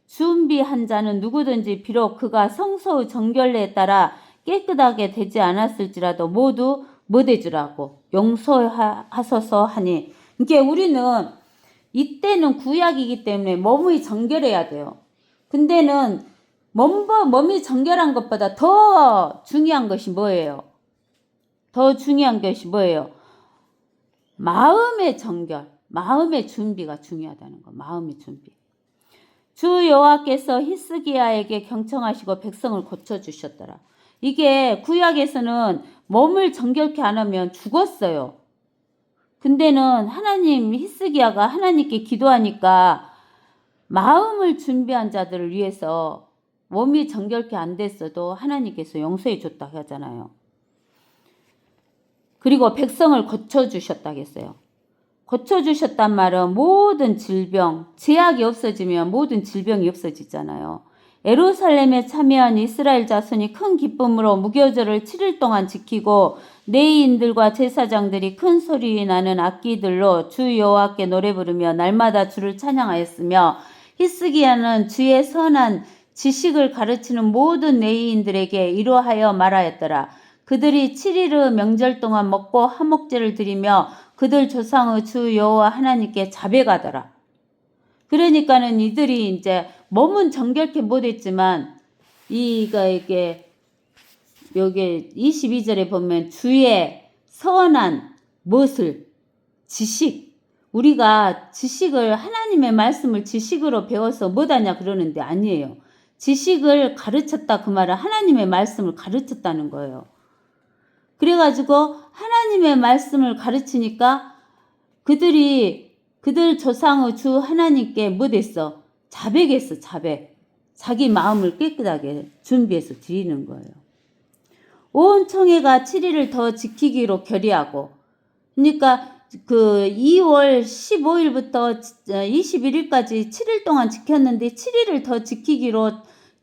준비한 자는 누구든지 비록 그가 성소의 정결례에 따라 깨끗하게 되지 않았을지라도 모두 못해주라고 용서하소서 하니. 이게 우리는 이때는 구약이기 때문에 몸이 정결해야 돼요. 근데는 몸이 정결한 것보다 더 중요한 것이 뭐예요? 마음의 정결, 마음의 준비가 중요하다는 거. 마음의 준비. 주 여호와께서 히스기야에게 경청하시고 백성을 고쳐주셨더라. 이게 구약에서는 몸을 정결케 안 하면 죽었어요. 근데는 히스기야가 하나님께 기도하니까 마음을 준비한 자들을 위해서 몸이 정결케 안 됐어도 하나님께서 용서해 줬다고 하잖아요. 그리고 백성을 고쳐주셨다고 했어요. 고쳐주셨단 말은 모든 질병, 제약이 없어지면 모든 질병이 없어지잖아요. 예루살렘에 참여한 이스라엘 자손이 큰 기쁨으로 무교절을 7일 동안 지키고 레위인들과 제사장들이 큰 소리 나는 악기들로 주 여호와께 노래 부르며 날마다 주를 찬양하였으며 히스기야는 주의 선한 지식을 가르치는 모든 레위인들에게 이러하여 말하였더라. 그들이 7일의 명절 동안 먹고 화목제를 드리며 그들 조상의 주 여호와 하나님께 자배가더라. 그러니까는 이들이 이제 몸은 정결케 못했지만 이게 여기 22절에 보면 주의 선한 무엇을 지식, 우리가 지식을 하나님의 말씀을 지식으로 배워서 뭐하냐 그러는데 아니에요. 지식을 가르쳤다 그 말은 하나님의 말씀을 가르쳤다는 거예요. 그래가지고 하나님의 말씀을 가르치니까 그들 조상의 주 하나님께 뭐됐어? 자백했어. 자백. 자기 마음을 깨끗하게 준비해서 드리는 거예요. 온 청해가 7일을 더 지키기로 결의하고, 그러니까 그 2월 15일부터 21일까지 7일 동안 지켰는데 7일을 더 지키기로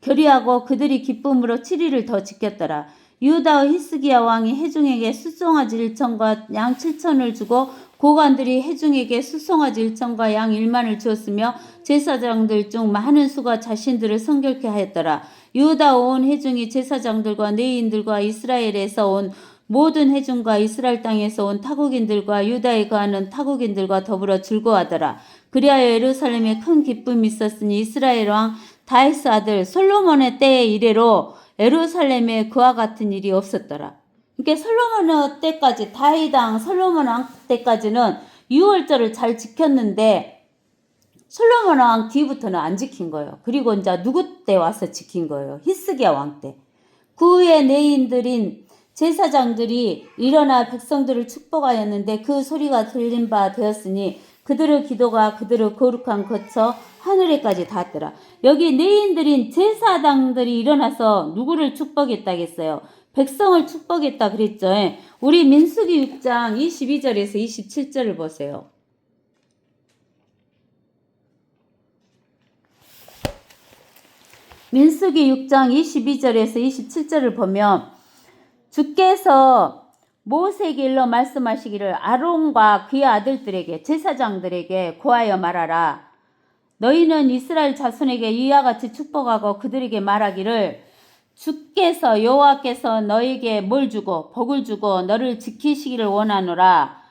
결의하고 그들이 기쁨으로 7일을 더 지켰더라. 유다의 히스기야 왕이 회중에게 수송아지 1천과 양 7천을 주고 고관들이 회중에게 수송아지 1천과 양 1만을 주었으며 제사장들 중 많은 수가 자신들을 성결케 하였더라. 유다 온 회중이 제사장들과 레위인들과 이스라엘에서 온 모든 회중과 이스라엘 땅에서 온 타국인들과 유다에 거하는 타국인들과 더불어 즐거워하더라. 그리하여 예루살렘에 큰 기쁨이 있었으니 이스라엘 왕 다윗의 아들 솔로몬의 때에 이래로 예루살렘에 그와 같은 일이 없었더라. 그러니까 솔로몬의 때까지, 다윗 왕 솔로몬 왕 때까지는 유월절을 잘 지켰는데 솔로몬 왕 뒤부터는 안 지킨 거예요. 그리고 이제 누구 때 와서 지킨 거예요? 히스기야 왕 때. 그 후에 레위인들인 제사장들이 일어나 백성들을 축복하였는데 그 소리가 들린 바 되었으니 그들의 기도가 그들의 거룩한 거쳐 하늘에까지 닿았더라. 여기 레위인들인 제사장들이 일어나서 누구를 축복했다겠어요? 백성을 축복했다 그랬죠. 우리 민수기 6장 22절에서 27절을 보세요. 민수기 6장 22절에서 27절을 보면 주께서 모세에게 일러 말씀하시기를 아론과 그의 아들들에게 제사장들에게 고하여 말하라. 너희는 이스라엘 자손에게 이와 같이 축복하고 그들에게 말하기를 주께서 여호와께서 너에게 뭘 주고 복을 주고 너를 지키시기를 원하노라.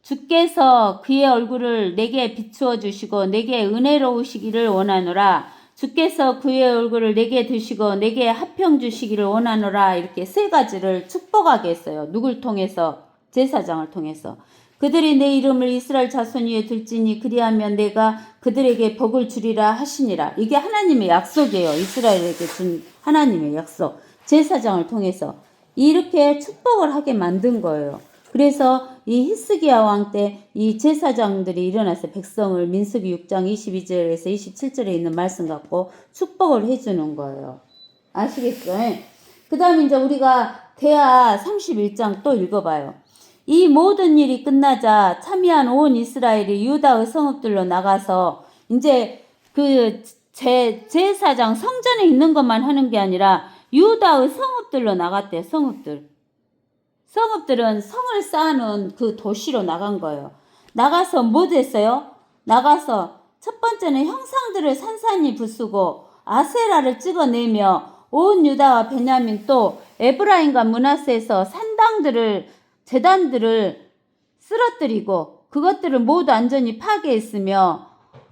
주께서 그의 얼굴을 내게 비추어 주시고 내게 은혜로우시기를 원하노라. 주께서 그의 얼굴을 내게 드시고 내게 화평 주시기를 원하노라. 이렇게 세 가지를 축복하게 했어요. 누굴 통해서? 제사장을 통해서. 그들이 내 이름을 이스라엘 자손 위에 둘지니 그리하면 내가 그들에게 복을 주리라 하시니라. 이게 하나님의 약속이에요. 이스라엘에게 준 하나님의 약속. 제사장을 통해서 이렇게 축복을 하게 만든 거예요. 그래서 이 히스기야 왕 때 이 제사장들이 일어나서 백성을 민수기 6장 22절에서 27절에 있는 말씀 갖고 축복을 해주는 거예요. 아시겠죠? 그 다음에 이제 우리가 대하 31장 또 읽어봐요. 이 모든 일이 끝나자 참여한 온 이스라엘이 유다의 성읍들로 나가서 이제 그 제사장 성전에 있는 것만 하는 게 아니라 유다의 성읍들로 나갔대요. 성읍들은 성을 쌓아놓은 그 도시로 나간 거예요. 나가서 뭐 됐어요? 나가서 첫 번째는 형상들을 산산히 부수고 아세라를 찍어내며 온 유다와 베냐민 또 에브라임과 므낫세에서 산당들을 제단들을 쓰러뜨리고 그것들을 모두 완전히 파괴했으며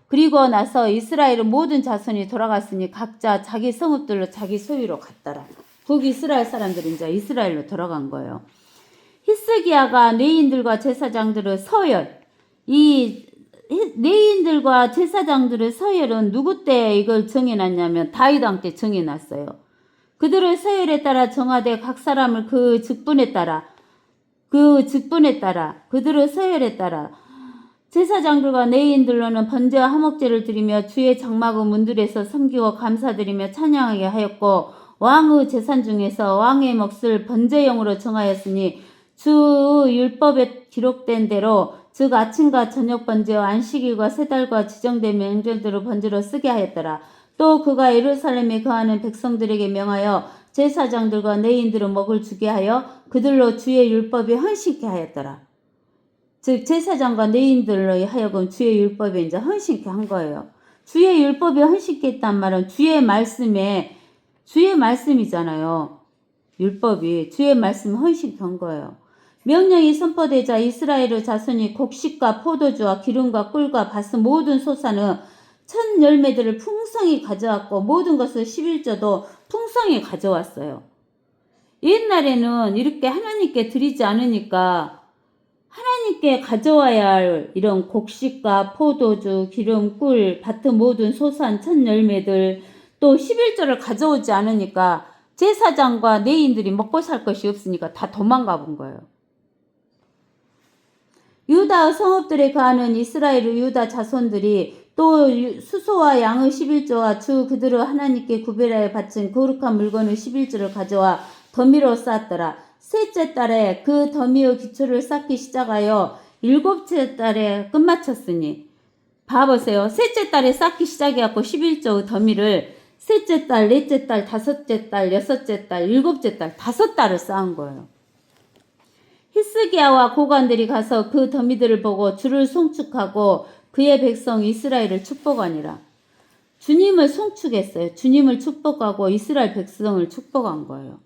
그리고 나서 이스라엘의 모든 자손이 돌아갔으니 각자 자기 성읍들로 자기 소유로 갔더라. 북이스라엘 사람들이 이제 이스라엘로 돌아간 거예요. 히스기야가 레위인들과 제사장들의 서열, 이 레위인들과 제사장들의 서열은 누구 때 이걸 정해놨냐면 다윗 왕 때 정해놨어요. 그들의 서열에 따라 정하되 각 사람을 그 직분에 따라 그들의 서열에 따라 제사장들과 레위인들로는 번제와 화목제를 드리며 주의 장막의 문들에서 섬기고 감사드리며 찬양하게 하였고 왕의 재산 중에서 왕의 몫을 번제용으로 정하였으니 주 율법에 기록된 대로 즉 아침과 저녁 번제와 안식일과 세 달과 지정된 명절들을 번제로 쓰게 하였더라. 또 그가 예루살렘에 거하는 백성들에게 명하여 제사장들과 레위인들의 먹을 주게 하여 그들로 주의 율법에 헌신케 하였더라. 즉 제사장과 레위인들로 하여금 주의 율법에 이제 헌신케 한 거예요. 주의 율법이 헌신했단 말은 주의 말씀이잖아요. 율법이 주의 말씀 헌신한 거예요. 명령이 선포되자 이스라엘 자손이 곡식과 포도주와 기름과 꿀과 밭의 모든 소산은 첫 열매들을 풍성히 가져왔고 모든 것을 11조도 풍성히 가져왔어요. 옛날에는 이렇게 하나님께 드리지 않으니까 하나님께 가져와야 할 이런 곡식과 포도주, 기름, 꿀, 밭의 모든 소산, 첫 열매들 또 11조를 가져오지 않으니까 제사장과 레위인들이 먹고 살 것이 없으니까 다 도망가 본 거예요. 유다 성읍들에 거하는 이스라엘 유다 자손들이 또 수소와 양의 11조와 주 그들을 하나님께 구별하여 바친 거룩한 물건의 11조를 가져와 더미로 쌓았더라. 셋째 달에 그 더미의 기초를 쌓기 시작하여 일곱째 달에 끝마쳤으니 봐보세요. 셋째 달에 쌓기 시작해갖고 11조의 더미를 셋째 달, 넷째 달, 다섯째 달, 여섯째 달, 일곱째 달, 5달을 쌓은 거예요. 히스기야와 고관들이 가서 그 더미들을 보고 주를 송축하고 그의 백성 이스라엘을 축복하니라. 주님을 송축했어요. 주님을 축복하고 이스라엘 백성을 축복한 거예요.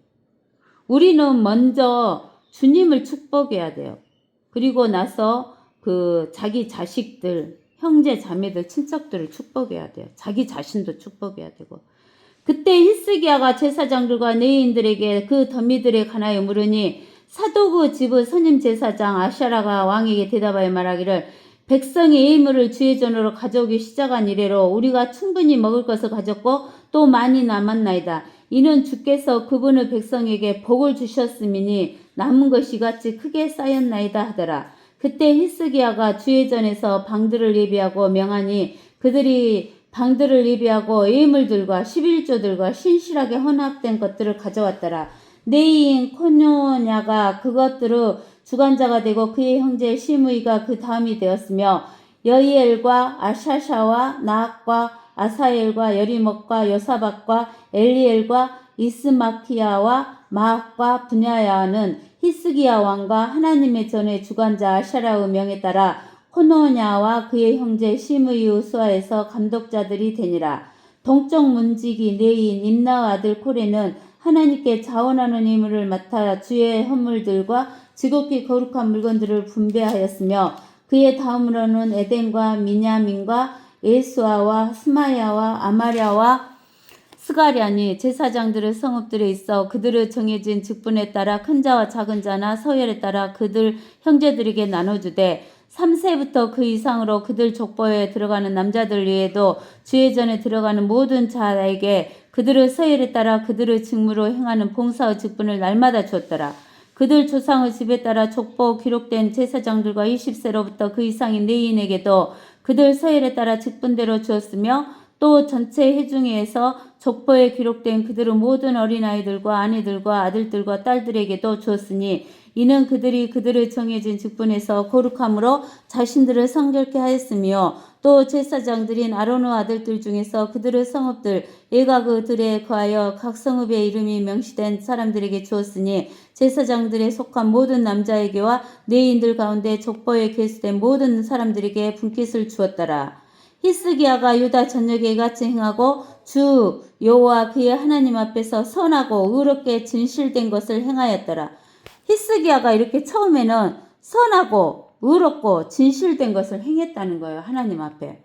우리는 먼저 주님을 축복해야 돼요. 그리고 나서 그 자기 자식들, 형제, 자매들, 친척들을 축복해야 돼요. 자기 자신도 축복해야 되고. 그때 히스기야가 제사장들과 레위인들에게 그 더미들에 관하여 물으니 사도그 집의 선임 제사장 아샤라가 왕에게 대답하여 말하기를 백성이 예물을 주의 전으로 가져오기 시작한 이래로 우리가 충분히 먹을 것을 가졌고 또 많이 남았나이다. 이는 주께서 그분의 백성에게 복을 주셨음이니 남은 것이 같이 크게 쌓였나이다 하더라. 그때 히스기야가 주의 전에서 방들을 예비하고 명하니 그들이 방들을 예비하고 예물들과 11조들과 신실하게 혼합된 것들을 가져왔더라. 레위인 코노냐가 그것들의 주관자가 되고 그의 형제 시므이가 그 다음이 되었으며 여이엘과 아샤샤와 나악과 아사엘과 여리목과 요사박과 엘리엘과 이스마키야와 마악과 분야야는 히스기야 왕과 하나님의 전의 주관자 아샤라의 명에 따라 코노냐와 그의 형제 시므이의 수하에서 감독자들이 되니라. 동쪽 문지기 레인 임나의 아들 코레는 하나님께 자원하는 임무를 맡아 주의 헌물들과 지극히 거룩한 물건들을 분배하였으며 그의 다음으로는 에덴과 미냐민과 예수아와 스마야와 아마랴와 스가랴니 제사장들의 성읍들에 있어 그들의 정해진 직분에 따라 큰 자와 작은 자나 서열에 따라 그들 형제들에게 나눠주되 3세부터 그 이상으로 그들 족보에 들어가는 남자들 외에도 주의 전에 들어가는 모든 자에게 그들의 서열에 따라 그들의 직무로 행하는 봉사의 직분을 날마다 주었더라. 그들 조상의 집에 따라 족보 기록된 제사장들과 20세로부터 그 이상인 레위인에게도 그들 서열에 따라 직분대로 주었으며 또 전체 회중에서 족보에 기록된 그들의 모든 어린아이들과 아내들과 아들들과 딸들에게도 주었으니 이는 그들이 그들의 정해진 직분에서 거룩함으로 자신들을 성결케 하였으며 또 제사장들인 아론의 아들들 중에서 그들의 성읍들 예가 그들에 거하여 각 성읍의 이름이 명시된 사람들에게 주었으니 제사장들에 속한 모든 남자에게와 레위인들 가운데 족보에 계수된 모든 사람들에게 분깃을 주었더라. 히스기야가 유다 전역에 이같이 행하고 주 여호와 그의 하나님 앞에서 선하고 의롭게 진실된 것을 행하였더라. 히스기야가 이렇게 처음에는 선하고 의롭고 진실된 것을 행했다는 거예요. 하나님 앞에.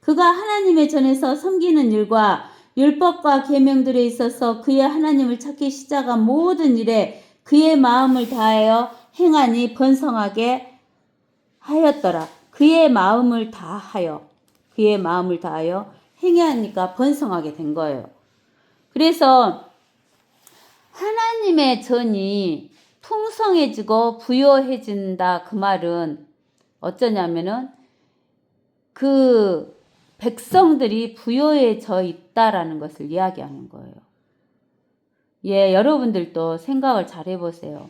그가 하나님의 전에서 섬기는 일과 율법과 계명들에 있어서 그의 하나님을 찾기 시작한 모든 일에 그의 마음을 다하여 행하니 번성하게 하였더라. 그의 마음을 다하여 행하니까 번성하게 된 거예요. 그래서 하나님의 전이 풍성해지고 부요해진다. 그 말은 어쩌냐면은 그 백성들이 부요해져 있다라는 것을 이야기하는 거예요. 예, 여러분들도 생각을 잘 해보세요.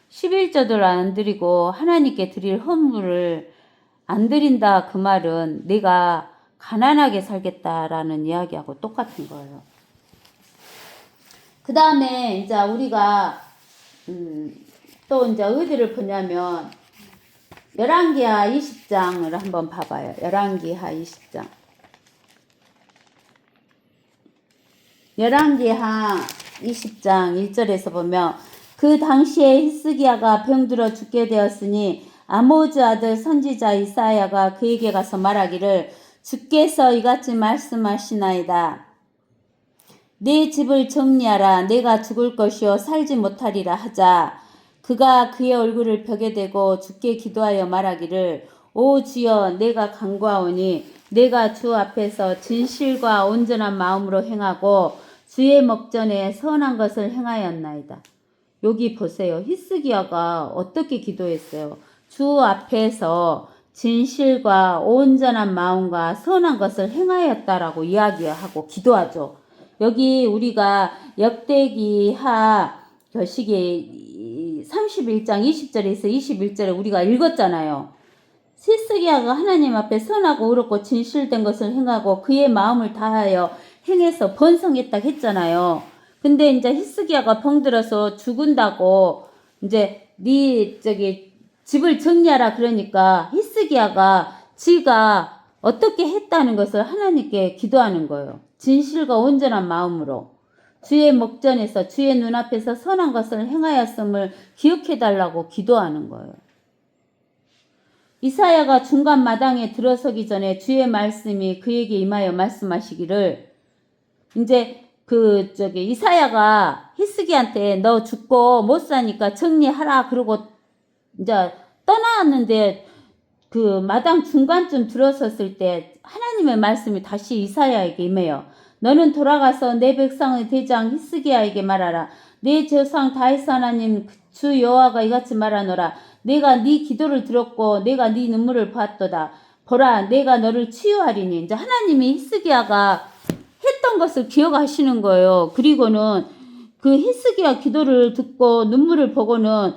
11조를 안 드리고 하나님께 드릴 헌물을 안 드린다. 그 말은 내가 가난하게 살겠다라는 이야기하고 똑같은 거예요. 그 다음에 이제 우리가 또 이제 어디를 보냐면 열왕기하 20장을 한번 봐봐요. 열왕기하 20장. 열왕기하 20장 1절에서 보면 그 당시에 히스기야가 병들어 죽게 되었으니 아모즈 아들 선지자 이사야가 그에게 가서 말하기를 주께서 이같이 말씀하시나이다. 내 집을 정리하라. 내가 죽을 것이요 살지 못하리라 하자. 그가 그의 얼굴을 벽에 대고 주께 기도하여 말하기를 오 주여 내가 간구하오니 내가 주 앞에서 진실과 온전한 마음으로 행하고 주의 목전에 선한 것을 행하였나이다. 여기 보세요. 히스기야가 어떻게 기도했어요? 주 앞에서 진실과 온전한 마음과 선한 것을 행하였다라고 이야기하고 기도하죠. 여기 우리가 역대기하 결식이 31장 20절에서 21절에 우리가 읽었잖아요. 히스기야가 하나님 앞에 선하고 의롭고 진실된 것을 행하고 그의 마음을 다하여 행해서 번성했다 했잖아요. 근데 이제 히스기야가 병들어서 죽은다고 이제 집을 정리하라 그러니까 히스기야가 지가 어떻게 했다는 것을 하나님께 기도하는 거예요. 진실과 온전한 마음으로 주의 목전에서 주의 눈앞에서 선한 것을 행하였음을 기억해달라고 기도하는 거예요. 이사야가 중간 마당에 들어서기 전에 주의 말씀이 그에게 임하여 말씀하시기를 이제 이사야가 히스기야한테 너 죽고 못 사니까 정리하라 그러고 이제 떠나왔는데 그 마당 중간쯤 들어섰을 때 하나님의 말씀이 다시 이사야에게 임해요. 너는 돌아가서 내 백성의 대장 히스기야에게 말하라. 내 조상 다윗 하나님 주 여호와가 이같이 말하노라. 내가 네 기도를 들었고 내가 네 눈물을 보았도다. 보라 내가 너를 치유하리니. 이제 하나님이 히스기야가 했던 것을 기억하시는 거예요. 그리고는 그 히스기야 기도를 듣고 눈물을 보고는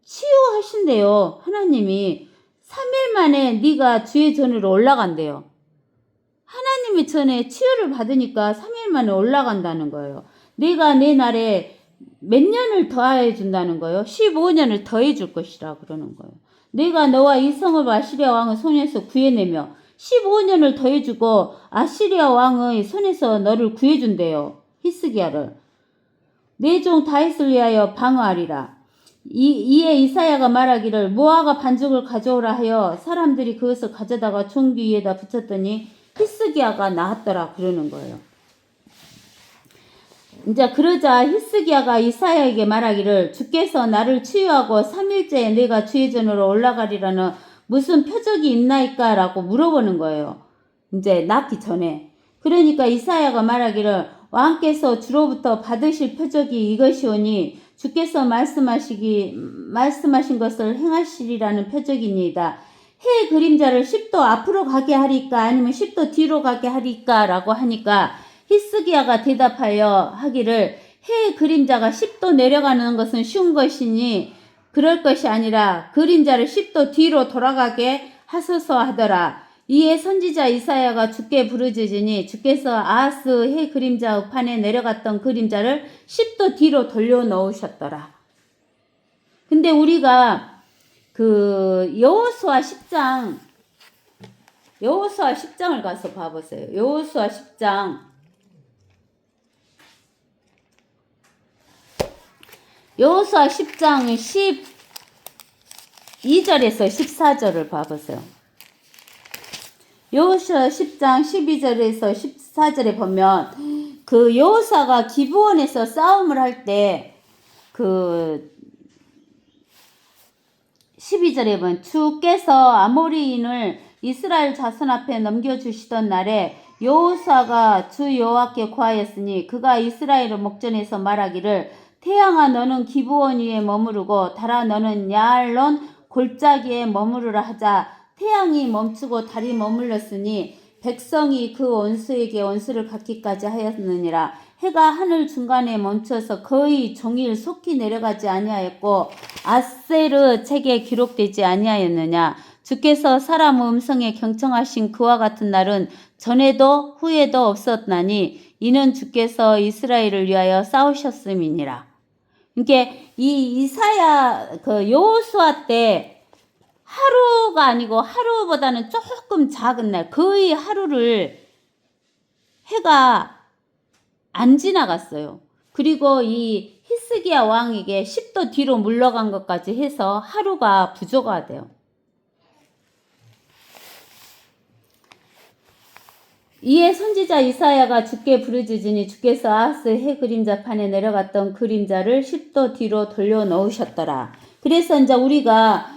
치유하신대요. 하나님이 3일 만에 네가 주의 전으로 올라간대요. 하나님의 전에 치유를 받으니까 3일 만에 올라간다는 거예요. 내가 내 날에 몇 년을 더해 준다는 거예요. 15년을 더해 줄 것이라 그러는 거예요. 내가 너와 이 성읍 아시리아 왕의 손에서 구해내며 15년을 더해주고 아시리아 왕의 손에서 너를 구해준대요. 히스기야를. 내 종 다윗을 위하여 방어하리라. 이에 이사야가 말하기를 무화과 반죽을 가져오라 하여 사람들이 그것을 가져다가 종기 위에다 붙였더니 히스기야가 나았더라 그러는 거예요. 이제 그러자 히스기야가 이사야에게 말하기를 주께서 나를 치유하고 3일째에 내가 주의 전으로 올라가리라는 무슨 표적이 있나이까? 라고 물어보는 거예요. 이제 낫기 전에. 그러니까 이사야가 말하기를 왕께서 주로부터 받으실 표적이 이것이오니 주께서 말씀하신 것을 행하시리라는 표적이니이다. 해 그림자를 10도 앞으로 가게 하리까 아니면 10도 뒤로 가게 하리까 라고 하니까 히스기야가 대답하여 하기를 해 그림자가 10도 내려가는 것은 쉬운 것이니 그럴 것이 아니라 그림자를 10도 뒤로 돌아가게 하소서 하더라. 이에 선지자 이사야가 주께 부르짖으니 주께서 아하스 해 그림자 우판에 내려갔던 그림자를 10도 뒤로 돌려 넣으셨더라. 근데 우리가 그 여호수아 10장을 가서 봐보세요. 여호수아 10장 12절에서 14절을 봐보세요. 여호수아 10장 12절에서 14절에 보면 그 여호수아가 기브온에서 싸움을 할 때 그 12절에 보면 주께서 아모리인을 이스라엘 자손 앞에 넘겨주시던 날에 여호수아가 주 여호와께 구하였으니 그가 이스라엘의 목전에서 말하기를 태양아 너는 기브온 위에 머무르고 달아 너는 야알론 골짜기에 머무르라 하자. 태양이 멈추고 달이 머물렀으니 백성이 그 원수에게 원수를 갚기까지 하였느니라. 해가 하늘 중간에 멈춰서 거의 종일 속히 내려가지 아니하였고 아세르 책에 기록되지 아니하였느냐. 주께서 사람 음성에 경청하신 그와 같은 날은 전에도 후에도 없었나니 이는 주께서 이스라엘을 위하여 싸우셨음이니라. 그러니까 이 이사야 그 여호수아 때 하루가 아니고 하루보다는 조금 작은 날 거의 하루를 해가 안 지나갔어요. 그리고 이 히스기야 왕에게 10도 뒤로 물러간 것까지 해서 하루가 부족하가 돼요. 이에 선지자 이사야가 주께 부르짖으니 주께서 아하스 해 그림자 판에 내려갔던 그림자를 10도 뒤로 돌려 넣으셨더라. 그래서 이제 우리가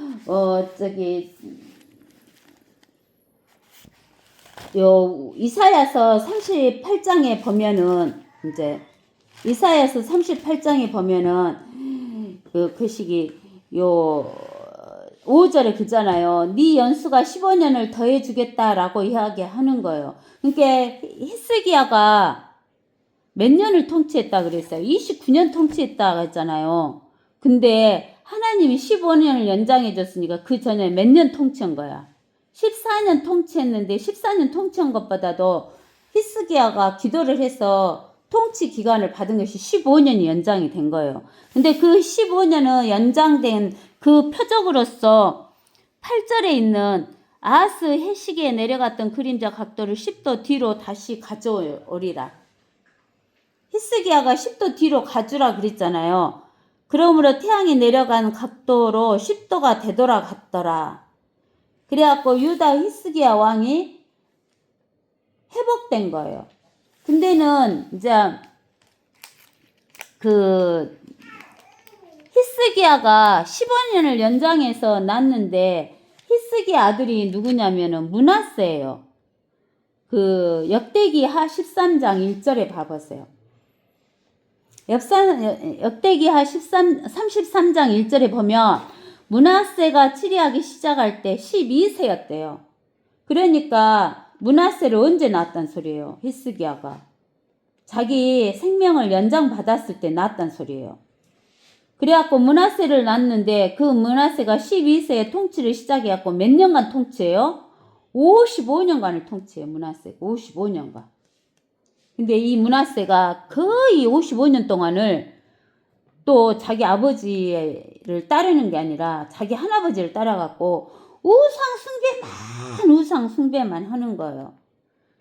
이사야서 38장에 보면은 이제 이사야서 38장에 보면은 그 시기 5절에 그잖아요. 네 연수가 15년을 더해 주겠다라고 이야기하는 거예요. 그러니까 히스기야가 몇 년을 통치했다 그랬어요. 29년 통치했다 했잖아요. 근데 하나님이 15년을 연장해 줬으니까 그 전에 몇 년 통치한 거야. 14년 통치했는데 14년 통치한 것보다도 히스기야가 기도를 해서 통치 기간을 받은 것이 15년이 연장이 된 거예요. 근데 그 15년은 연장된 그 표적으로서 8절에 있는 아하스 해시기에 내려갔던 그림자 각도를 10도 뒤로 다시 가져오리라. 히스기야가 10도 뒤로 가주라 그랬잖아요. 그러므로 태양이 내려간 각도로 10도가 되돌아갔더라. 그래갖고 유다 히스기야 왕이 회복된 거예요. 근데는 이제 그 히스기야가 15년을 연장해서 낳았는데 히스기야 아들이 누구냐면은 므낫세예요. 그 역대기하 13장 1절에 봐보세요. 역대기하 33장 1절에 보면 므낫세가 치리하기 시작할 때 12세였대요. 그러니까 므낫세를 언제 낳았단 소리예요. 히스기야가. 자기 생명을 연장받았을 때 낳았단 소리예요. 그래갖고 므낫세를 낳았는데 그 므낫세가 12세에 통치를 시작해갖고 몇 년간 통치해요? 55년간을 통치해요. 므낫세가 55년간. 근데 이 므낫세가 거의 55년 동안을 또 자기 아버지를 따르는 게 아니라 자기 할아버지를 따라갖고 우상 숭배만 하는 거예요.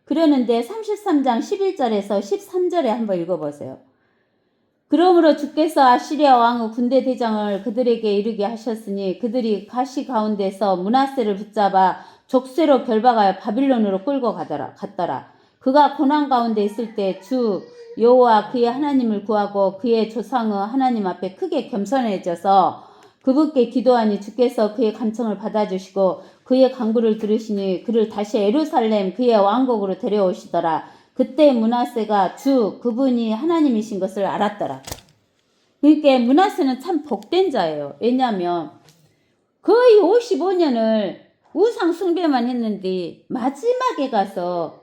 그러는데 33장 11절에서 13절에 한번 읽어보세요. 그러므로 주께서 아시리아 왕의 군대 대장을 그들에게 이르게 하셨으니 그들이 가시 가운데서 므낫세를 붙잡아 족쇄로 결박하여 바빌론으로 끌고 갔더라. 그가 고난 가운데 있을 때 주 여호와 그의 하나님을 구하고 그의 조상의 하나님 앞에 크게 겸손해져서 그분께 기도하니 주께서 그의 간청을 받아주시고 그의 간구를 들으시니 그를 다시 예루살렘 그의 왕국으로 데려오시더라. 그때 므낫세가 주 그분이 하나님이신 것을 알았더라. 그러니까 므낫세는 참 복된 자예요. 왜냐하면 거의 55년을 우상 숭배만 했는데 마지막에 가서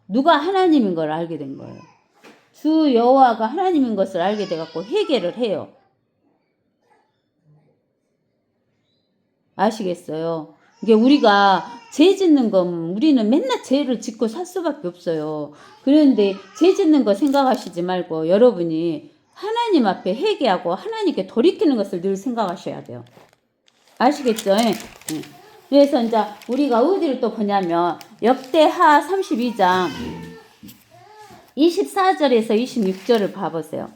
누가 하나님인 걸 알게 된 거예요. 주 여호와가 하나님인 것을 알게 돼갖고 회개를 해요. 아시겠어요? 이게 우리가 죄 짓는 건 우리는 맨날 죄를 짓고 살 수밖에 없어요. 그런데 죄 짓는 거 생각하시지 말고 여러분이 하나님 앞에 회개하고 하나님께 돌이키는 것을 늘 생각하셔야 돼요. 아시겠죠? 네. 그래서 이제 우리가 어디를 또 보냐면 역대하 32장 24절에서 26절을 봐보세요.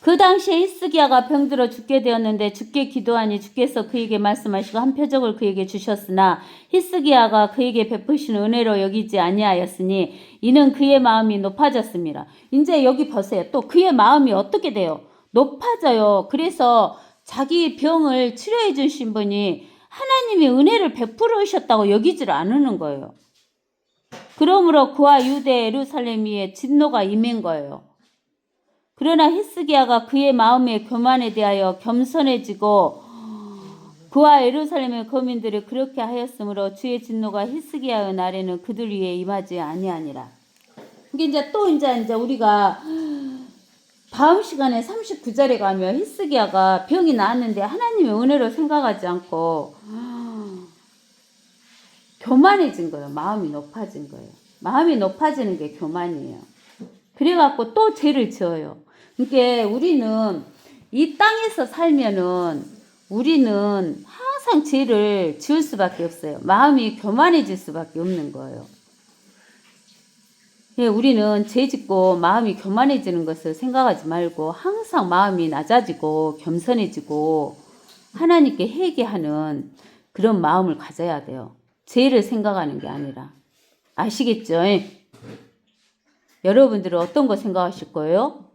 그 당시에 히스기야가 병들어 죽게 되었는데 주께 기도하니 주께서 그에게 말씀하시고 한 표적을 그에게 주셨으나 히스기야가 그에게 베푸신 은혜로 여기지 아니하였으니 이는 그의 마음이 높아졌습니다. 이제 여기 보세요. 또 그의 마음이 어떻게 돼요? 높아져요. 그래서 자기 병을 치료해 주신 분이 하나님이 은혜를 베풀으셨다고 여기지를 않는 거예요. 그러므로 그와 유대 예루살렘 위에 진노가 임한 거예요. 그러나 히스기야가 그의 마음의 교만에 대하여 겸손해지고 그와 예루살렘의 거민들이 그렇게 하였으므로 주의 진노가 히스기야의 날에는 그들 위에 임하지 아니하니라. 이게 이제 또 이제 우리가 다음 시간에 39절에 가면 히스기야가 병이 나았는데 하나님의 은혜로 생각하지 않고 교만해진 거예요. 마음이 높아진 거예요. 마음이 높아지는 게 교만이에요. 그래갖고 또 죄를 지어요. 그러니까 우리는 이 땅에서 살면은 우리는 항상 죄를 지을 수밖에 없어요. 마음이 교만해질 수밖에 없는 거예요. 예, 우리는 죄 짓고 마음이 교만해지는 것을 생각하지 말고 항상 마음이 낮아지고 겸손해지고 하나님께 회개하는 그런 마음을 가져야 돼요. 죄를 생각하는 게 아니라. 아시겠죠? 여러분들은 어떤 거 생각하실 거예요?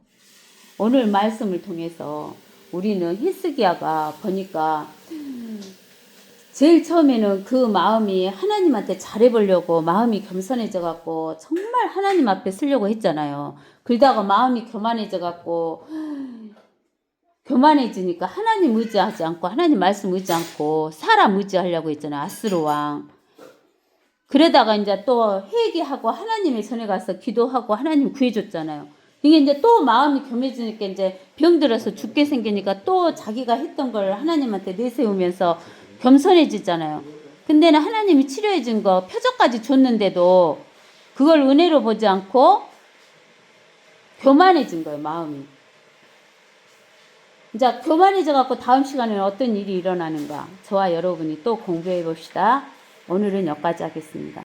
오늘 말씀을 통해서 우리는 히스기야가 보니까 제일 처음에는 그 마음이 하나님한테 잘해보려고 마음이 겸손해져 갖고 정말 하나님 앞에 쓰려고 했잖아요. 그러다가 마음이 교만해져 갖고 교만해지니까 하나님 의지하지 않고 하나님 말씀 의지 않고 사람 의지하려고 했잖아요. 아스로 왕. 그러다가 이제 또 회개하고 하나님의 손에 가서 기도하고 하나님 구해줬잖아요. 이게 이제 또 마음이 겸해지니까 이제 병들어서 죽게 생기니까 또 자기가 했던 걸 하나님한테 내세우면서 겸손해지잖아요. 근데는 하나님이 치료해 준 거 표적까지 줬는데도 그걸 은혜로 보지 않고 교만해진 거예요, 마음이. 이제 교만해져 갖고 다음 시간에는 어떤 일이 일어나는가 저와 여러분이 또 공부해 봅시다. 오늘은 여기까지 하겠습니다.